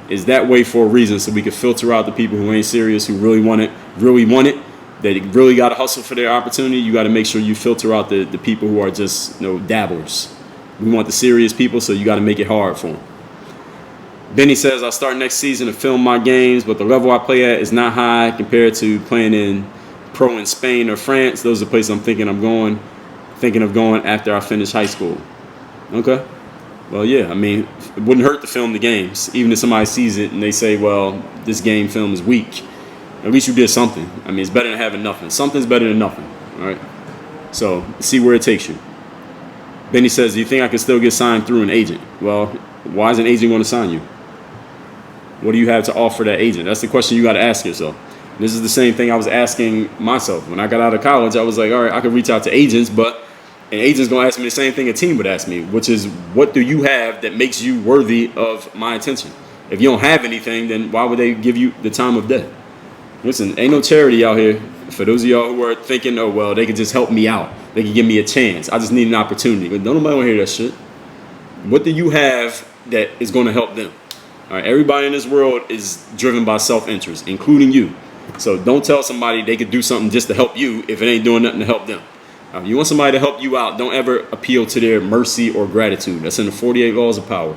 It's that way for a reason, so we can filter out the people who ain't serious, who really want it, they really got to hustle for their opportunity. You got to make sure you filter out the people who are just dabblers. We want the serious people, so you got to make it hard for them. Benny says, I'll start next season to film my games, but the level I play at is not high compared to playing in pro in Spain or France. Those are the places I'm thinking of going after I finish high school. Okay. Well, yeah, I mean, it wouldn't hurt to film the games, even if somebody sees it and they say, well, this game film is weak. At least you did something. I mean, it's better than having nothing. Something's better than nothing. All right. So see where it takes you. Benny says, do you think I can still get signed through an agent? Well, why is an agent going to sign you? What do you have to offer that agent? That's the question you got to ask yourself. This is the same thing I was asking myself. When I got out of college, I was like, all right, I could reach out to agents, but an agent's going to ask me the same thing a team would ask me, which is, what do you have that makes you worthy of my attention? If you don't have anything, then why would they give you the time of day? Listen, ain't no charity out here. For those of y'all who are thinking, oh, well, they could just help me out. They could give me a chance. I just need an opportunity. But don't nobody want to hear that shit. What do you have that is going to help them? All right, everybody in this world is driven by self-interest, including you. So don't tell somebody they could do something just to help you if it ain't doing nothing to help them. If you want somebody to help you out, don't ever appeal to their mercy or gratitude. That's in the 48 laws of power.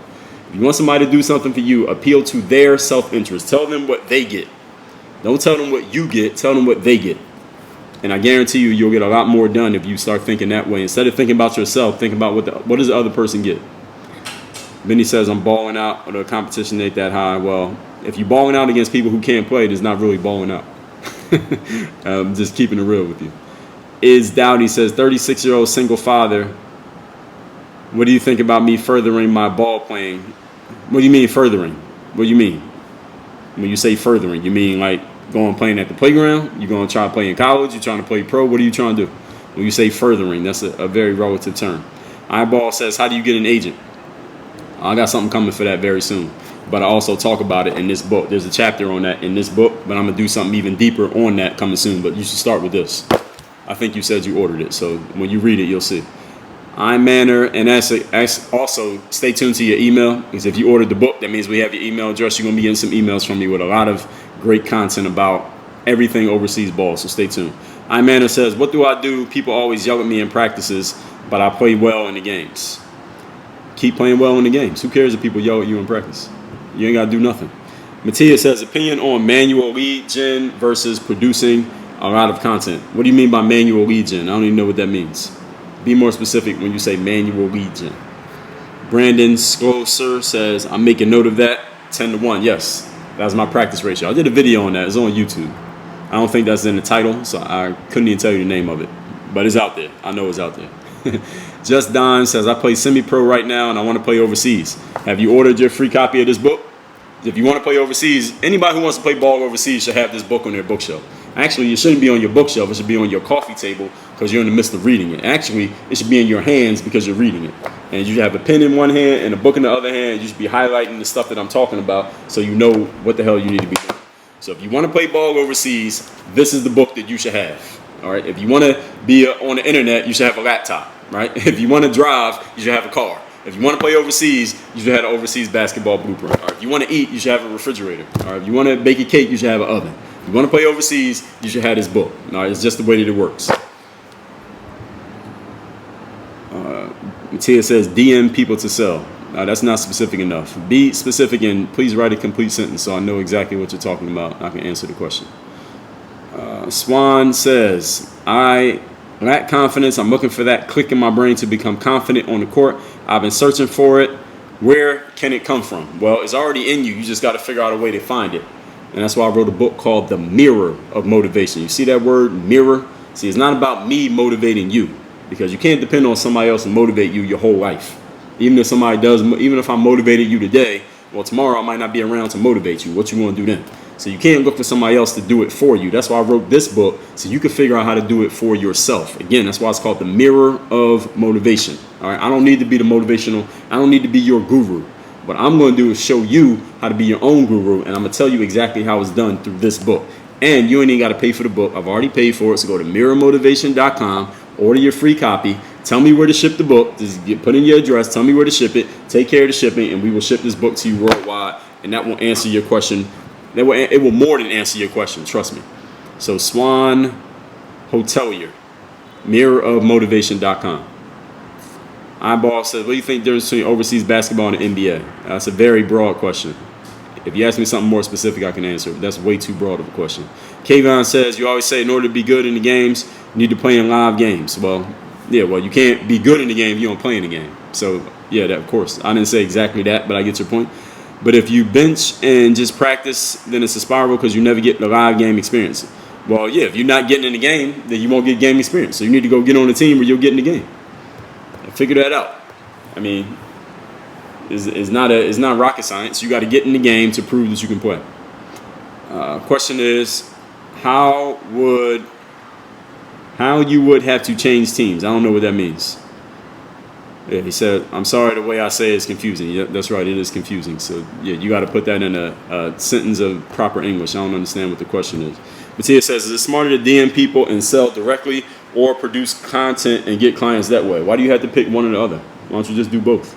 If you want somebody to do something for you, appeal to their self-interest. Tell them what they get. Don't tell them what you get. Tell them what they get. And I guarantee you, you'll get a lot more done if you start thinking that way. Instead of thinking about yourself, think about what does the other person get. Benny says, I'm balling out, or the competition ain't that high. Well, if you're balling out against people who can't play, it's not really balling out. I'm just keeping it real with you. Is Dowdy says, 36-year-old single father. What do you think about me furthering my ball playing? What do you mean furthering? What do you mean? When you say furthering, you mean like going playing at the playground? You're going to try to play in college? You're trying to play pro? What are you trying to do? When you say furthering, that's a very relative term. Eyeball says, how do you get an agent? I got something coming for that very soon. But I also talk about it in this book. There's a chapter on that in this book, but I'm going to do something even deeper on that coming soon. But you should start with this. I think you said you ordered it, so when you read it, you'll see. I'm Manner, and also stay tuned to your email, because if you ordered the book, that means we have your email address. You're going to be getting some emails from me with a lot of great content about everything overseas ball, so stay tuned. I'm Manner says, what do I do? People always yell at me in practices, but I play well in the games. Keep playing well in the games. Who cares if people yell at you in practice? You ain't got to do nothing. Matthias says, opinion on manual lead gen versus producing a lot of content. What do you mean by manual lead gen? I don't even know what that means. Be more specific when you say manual lead gen. Brandon Scloser says, I'm making note of that. 10-1. Yes, that's my practice ratio. I did a video on that. It's on YouTube. I don't think that's in the title, so I couldn't even tell you the name of it. But it's out there. I know it's out there. Just Don says, I play semi-pro right now and I want to play overseas. Have you ordered your free copy of this book? If you want to play overseas, anybody who wants to play ball overseas should have this book on their bookshelf. Actually, it shouldn't be on your bookshelf. It should be on your coffee table because you're in the midst of reading it. Actually, it should be in your hands because you're reading it. And you should have a pen in one hand and a book in the other hand. You should be highlighting the stuff that I'm talking about so you know what the hell you need to be doing. So if you want to play ball overseas, this is the book that you should have. All right. If you want to be on the internet, you should have a laptop. Right. If you want to drive, you should have a car. If you want to play overseas, you should have an overseas basketball blueprint. All right. If you want to eat, you should have a refrigerator. All right. If you want to bake a cake, you should have an oven. If you want to play overseas, you should have this book. All right. It's just the way that it works. Matia says, DM people to sell. That's not specific enough. Be specific and please write a complete sentence so I know exactly what you're talking about. I can answer the question. Swan says, I lack confidence. I'm looking for that click in my brain to become confident on the court. I've been searching for it. Where can it come from? Well, it's already in you. You just got to figure out a way to find it. And that's why I wrote a book called The Mirror of Motivation. You see that word, mirror? See, it's not about me motivating you because you can't depend on somebody else to motivate you your whole life. Even if somebody does, even if I motivated you today, well, tomorrow I might not be around to motivate you. What you going to do then? So you can't look for somebody else to do it for you. That's why I wrote this book, so you can figure out how to do it for yourself. Again, that's why it's called The Mirror of Motivation. All right, I don't need to be the motivational. I don't need to be your guru. What I'm going to do is show you how to be your own guru, and I'm going to tell you exactly how it's done through this book. And you ain't even got to pay for the book. I've already paid for it, so go to mirrormotivation.com, order your free copy. Tell me where to ship the book. Just put in your address. Tell me where to ship it. Take care of the shipping, and we will ship this book to you worldwide, and that will answer your question. It will more than answer your question. Trust me. So Swan Hotelier, mirrorofmotivation.com. Eyeball says, what do you think the difference between overseas basketball and the NBA? That's a very broad question. If you ask me something more specific, I can answer. That's way too broad of a question. Kayvon says, you always say in order to be good in the games, you need to play in live games. Well, you can't be good in the game if you don't play in the game. So, yeah, that, of course. I didn't say exactly that, but I get your point. But if you bench and just practice, then it's a spiral because you never get the live game experience. Well, yeah, if you're not getting in the game, then you won't get game experience. So you need to go get on a team where you'll get in the game. Figure that out. I mean, It's not rocket science. You got to get in the game to prove that you can play. Question is, how you would have to change teams. I don't know what that means. Yeah, he said, I'm sorry, the way I say it is confusing. Yeah, that's right, it is confusing. So yeah, you got to put that in a sentence of proper English. I don't understand what the question is. Matia says, is it smarter to DM people and sell directly or produce content and get clients that way? Why do you have to pick one or the other? Why don't you just do both?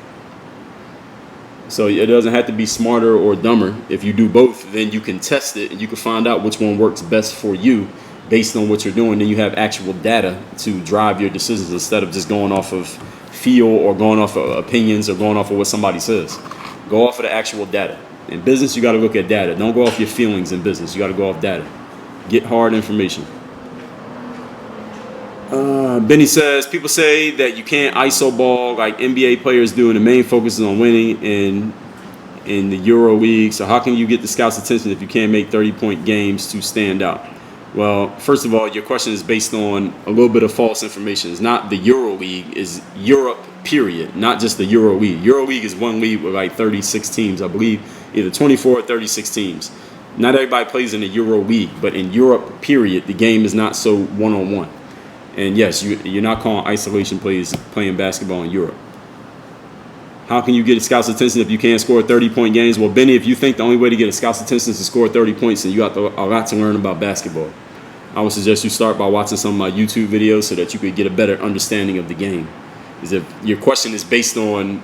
So it doesn't have to be smarter or dumber. If you do both, then you can test it and you can find out which one works best for you based on what you're doing. Then you have actual data to drive your decisions instead of just going off of feel or going off of opinions or going off of what somebody says. Go off of the actual data. In business, you got to look at data. Don't go off your feelings in business. You got to go off data. Get hard information. Benny says, people say that you can't ISO ball like NBA players do, and the main focus is on winning in the Euro League. So how can you get the scouts' attention if you can't make 30-point games to stand out? Well, first of all, your question is based on a little bit of false information. It's not the Euro League, it's Europe, period, not just the Euro League. Euro League is one league with like 36 teams, I believe, either 24 or 36 teams. Not everybody plays in the Euro League, but in Europe, period, the game is not so one-on-one. And yes, you're not calling isolation plays playing basketball in Europe. How can you get a scout's attention if you can't score 30-point games? Well, Benny, if you think the only way to get a scout's attention is to score 30 points, then you got a lot to learn about basketball. I would suggest you start by watching some of my YouTube videos so that you could get a better understanding of the game. Is if your question is based on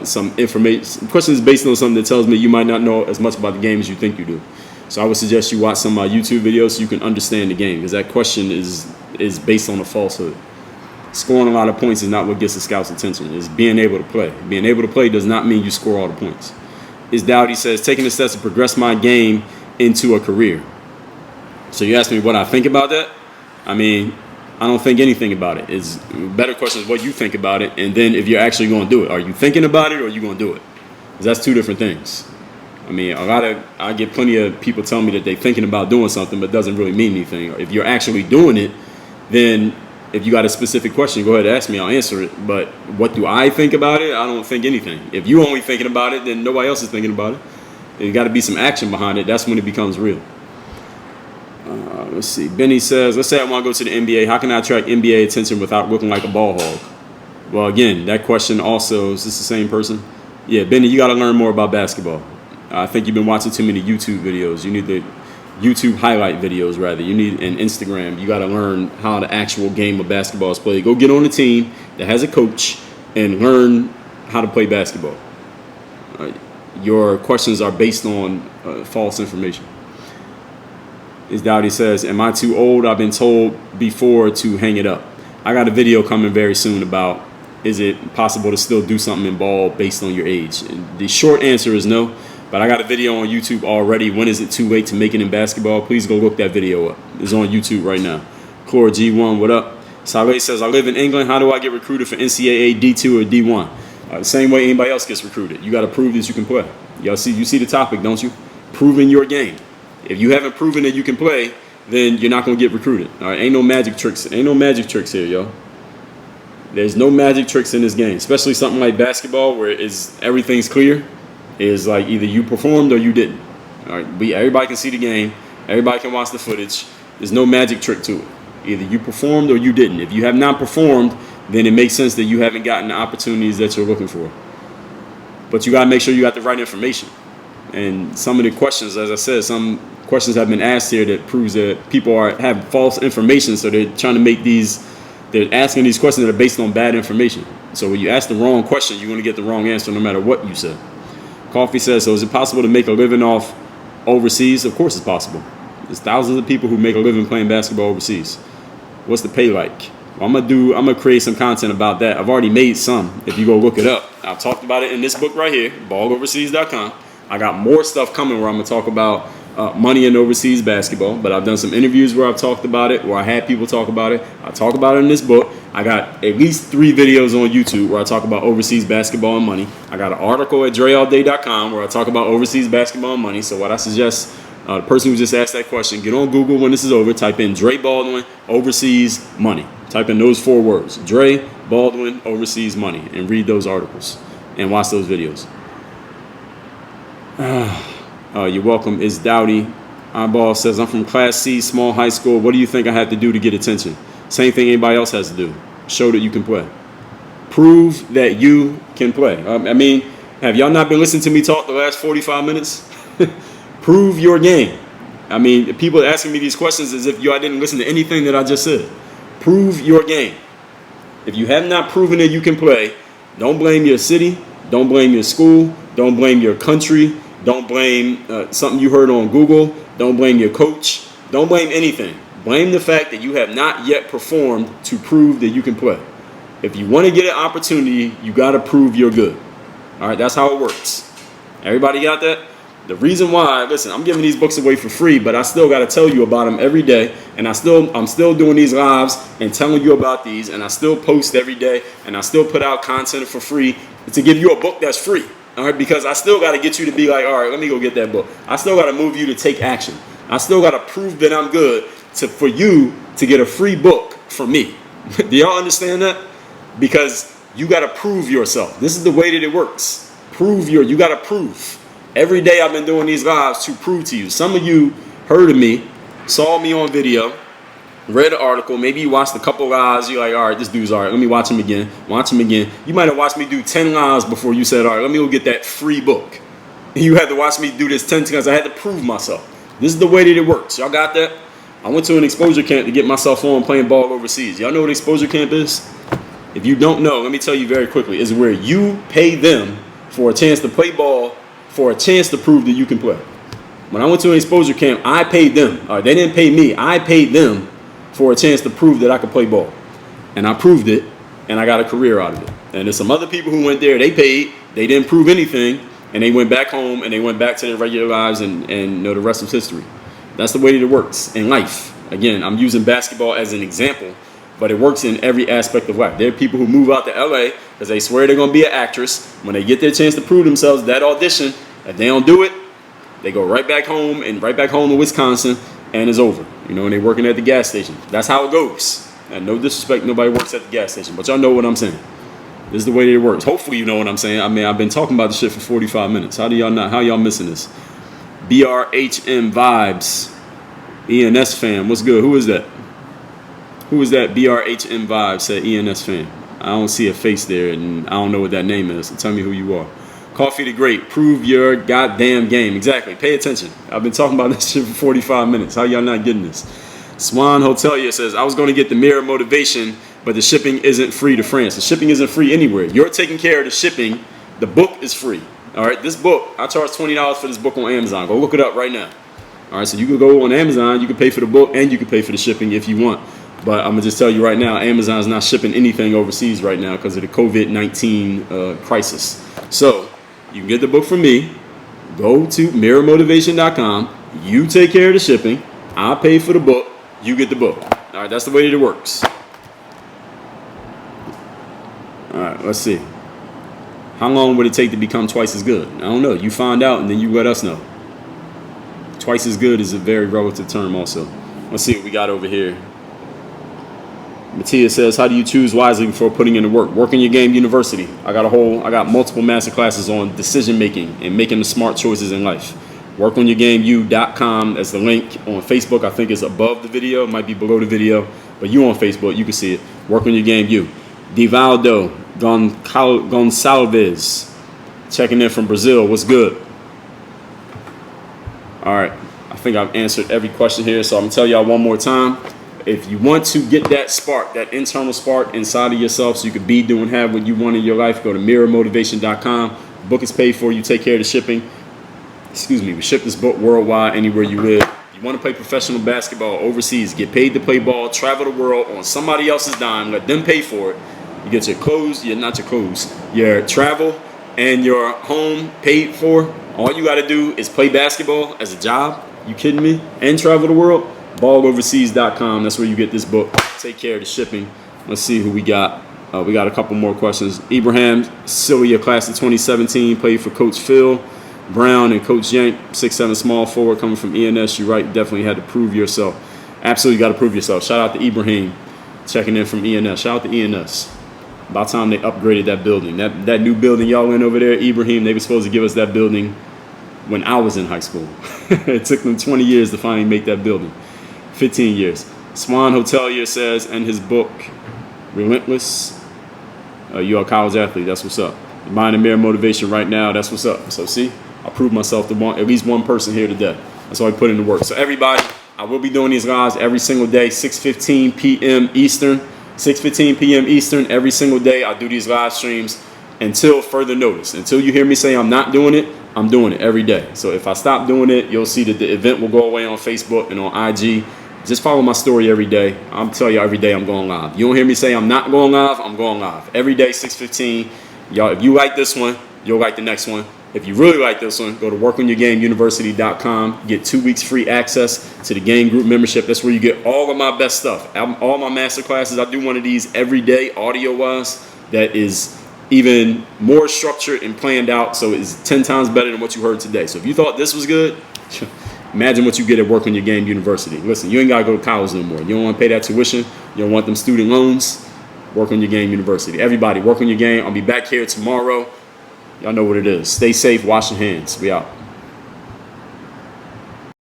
some information, the question is based on something that tells me you might not know as much about the game as you think you do. So I would suggest you watch some of my YouTube videos so you can understand the game, because that question is based on a falsehood. Scoring a lot of points is not what gets the scout's attention. It's being able to play. Being able to play does not mean you score all the points. Is Dowdy says, taking the steps to progress my game into a career. So you asked me what I think about that. I mean, I don't think anything about it. It's a better question is what you think about it, and then if you're actually going to do it. Are you thinking about it or are you going to do it? Because that's two different things. I mean, I get plenty of people telling me that they're thinking about doing something, but it doesn't really mean anything. If you're actually doing it, then if you got a specific question, go ahead and ask me. I'll answer it. But what do I think about it? I don't think anything. If you're only thinking about it, then nobody else is thinking about it. There got to be some action behind it. That's when it becomes real. Let's see. Benny says, let's say I want to go to the NBA. How can I attract NBA attention without looking like a ball hog? Well, again, that question also, is this the same person? Yeah, Benny, you got to learn more about basketball. I think you've been watching too many YouTube videos. You need the YouTube highlight videos, rather. You need an Instagram. You got to learn how the actual game of basketball is played. Go get on a team that has a coach and learn how to play basketball. Your questions are based on false information. As Dowdy says, am I too old? I've been told before to hang it up. I got a video coming very soon about, is it possible to still do something in ball based on your age? And the short answer is no. But I got a video on YouTube already. When is it too late to make it in basketball? Please go look that video up. It's on YouTube right now. Chlor G1, what up? Saleh says, I live in England. How do I get recruited for NCAA D2 or D1? The same way anybody else gets recruited. You got to prove that you can play. You see the topic, don't you? Proving your game. If you haven't proven that you can play, then you're not going to get recruited. All right, ain't no magic tricks. Ain't no magic tricks here, yo. There's no magic tricks in this game, especially something like basketball where everything's clear. Is like either you performed or you didn't. All right, everybody can see the game. Everybody can watch the footage. There's no magic trick to it. Either you performed or you didn't. If you have not performed, then it makes sense that you haven't gotten the opportunities that you're looking for. But you got to make sure you got the right information. And some of the questions, as I said, some questions have been asked here that proves that people have false information. So they're trying to they're asking these questions that are based on bad information. So when you ask the wrong question, you're going to get the wrong answer no matter what you said. Coffee says, so is it possible to make a living off overseas? Of course it's possible. There's thousands of people who make a living playing basketball overseas. What's the pay like? Well, I'm gonna create some content about that. I've already made some. If you go look it up, I've talked about it in this book right here, balloverseas.com. I got more stuff coming where I'm gonna talk about money in overseas basketball, but I've done some interviews where I've talked about it, where I had people talk about it. I talk about it in this book. I got at least 3 videos on YouTube where I talk about overseas basketball and money. I got an article at dreallday.com where I talk about overseas basketball and money. So what I suggest, the person who just asked that question, get on Google when this is over, type in Dre Baldwin, overseas money. Type in those 4 words, Dre Baldwin, overseas money, and read those articles. and watch those videos. You're welcome. It's Dowdy. Eyeball says, I'm from Class C, small high school. What do you think I have to do to get attention? Same thing anybody else has to do. Show that you can play. Prove that you can play. I mean, have y'all not been listening to me talk the last 45 minutes? Prove your game. I mean, people are asking me these questions as if I didn't listen to anything that I just said. Prove your game. If you have not proven that you can play, don't blame your city. Don't blame your school. Don't blame your country. Don't blame something you heard on Google. Don't blame your coach. Don't blame anything. Blame the fact that you have not yet performed to prove that you can play. If you want to get an opportunity, you got to prove you're good. All right, that's how it works. Everybody got that? The reason why, listen, I'm giving these books away for free, but I still got to tell you about them every day. And I'm still doing these lives and telling you about these. And I still post every day. And I still put out content for free to give you a book that's free. All right, because I still got to get you to be like, all right, let me go get that book. I still got to move you to take action. I still got to prove that I'm good for you to get a free book from me. Do y'all understand that? Because you got to prove yourself. This is the way that it works. You got to prove. Every day I've been doing these lives to prove to you. Some of you heard of me, saw me on video, read an article, maybe you watched a couple lives, you're like, all right, this dude's all right, let me watch him again. You might have watched me do 10 lives before you said, all right, let me go get that free book. You had to watch me do this 10 times. I had to prove myself. This is the way that it works. Y'all got that? I went to an exposure camp to get myself on playing ball overseas. Y'all know what exposure camp is? If you don't know, let me tell you very quickly. It's where you pay them for a chance to play ball, for a chance to prove that you can play. When I went to an exposure camp, I paid them. They didn't pay me. I paid them for a chance to prove that I could play ball. And I proved it, and I got a career out of it. And there's some other people who went there, they paid, they didn't prove anything, and they went back home, and they went back to their regular lives, and the rest is history. That's the way that it works in life. Again, I'm using basketball as an example, but it works in every aspect of life. There are people who move out to LA because they swear they're going to be an actress. When they get their chance to prove themselves, that audition, if they don't do it, they go right back home to Wisconsin, and it's over. You know, and they're working at the gas station. That's how it goes. And no disrespect, nobody works at the gas station, but y'all know what I'm saying. This is the way that it works. Hopefully you know what I'm saying. I mean, I've been talking about this shit for 45 minutes. How y'all missing this? BRHM Vibes. ENS fan. What's good? Who is that? Who is that? BRHM Vibes said ENS fan. I don't see a face there, and I don't know what that name is. So tell me who you are. Coffee the Great. Prove your goddamn game. Exactly. Pay attention. I've been talking about this shit for 45 minutes. How y'all not getting this? Swan Hotelier says, I was going to get the Mirror Motivation, but the shipping isn't free to France. The shipping isn't free anywhere. You're taking care of the shipping. The book is free. All right. This book, I charge $20 for this book on Amazon. Go look it up right now. All right. So you can go on Amazon. You can pay for the book and you can pay for the shipping if you want. But I'm going to just tell you right now, Amazon's not shipping anything overseas right now because of the COVID-19 crisis. So you can get the book from me. Go to mirrormotivation.com. You take care of the shipping. I pay for the book. You get the book. All right, that's the way that it works. All right, let's see. How long would it take to become twice as good? I don't know. You find out and then you let us know. Twice as good is a very relative term also. Let's see what we got over here. Matthias says, how do you choose wisely before putting in the work? Work in Your Game University. I got multiple master classes on decision making and making the smart choices in life. Workonyourgameu.com. That's the link on Facebook. I think it's above the video. It might be below the video. But you on Facebook, you can see it. Work on Your Game U. Divaldo Gonçalves checking in from Brazil. What's good? All right. I think I've answered every question here. So I'm going to tell y'all one more time. If you want to get that spark, that internal spark inside of yourself so you can be, do, and have what you want in your life, go to mirrormotivation.com. The book is paid for. You take care of the shipping. We ship this book worldwide, anywhere you live. You want to play professional basketball overseas, get paid to play ball, travel the world on somebody else's dime, let them pay for it. You get your your travel and your home paid for. All you got to do is play basketball as a job. You kidding me? And travel the world. Balloverseas.com. That's where you get this book. Take care of the shipping. Let's see who we got. We got a couple more questions. Ibrahim Cilia, class of 2017, played for Coach Phil Brown and Coach Yank. 6'7" small forward coming from ENS. You're right. Definitely had to prove yourself. Absolutely got to prove yourself. Shout out to Ibrahim checking in from ENS. Shout out to ENS. About time they upgraded that building. That new building y'all in over there, Ibrahim, they were supposed to give us that building when I was in high school. It took them 20 years to finally make that building. 15 years. Swan Hotelier says in his book, Relentless, you're a college athlete. That's what's up. Mind and mirror motivation right now. That's what's up. So see, I proved myself to at least one person here today. That's why I put in the work. So everybody, I will be doing these lives every single day, 6:15 p.m. Eastern. 6:15 p.m. Eastern every single day. I do these live streams until further notice. Until you hear me say I'm not doing it, I'm doing it every day. So if I stop doing it, you'll see that the event will go away on Facebook and on IG. Just follow my story every day. I'm telling you every day I'm going live. You don't hear me say I'm not going live, I'm going live. Every day, 6:15. Y'all, if you like this one, you'll like the next one. If you really like this one, go to workonyourgameuniversity.com. Get 2 weeks free access to the game group membership. That's where you get all of my best stuff. All my master classes. I do one of these every day, audio-wise, that is even more structured and planned out. So it's 10 times better than what you heard today. So if you thought this was good, imagine what you get at Work on Your Game University. Listen, you ain't got to go to college no more. You don't want to pay that tuition. You don't want them student loans. Work on Your Game University. Everybody, work on your game. I'll be back here tomorrow. Y'all know what it is. Stay safe. Wash your hands. We out.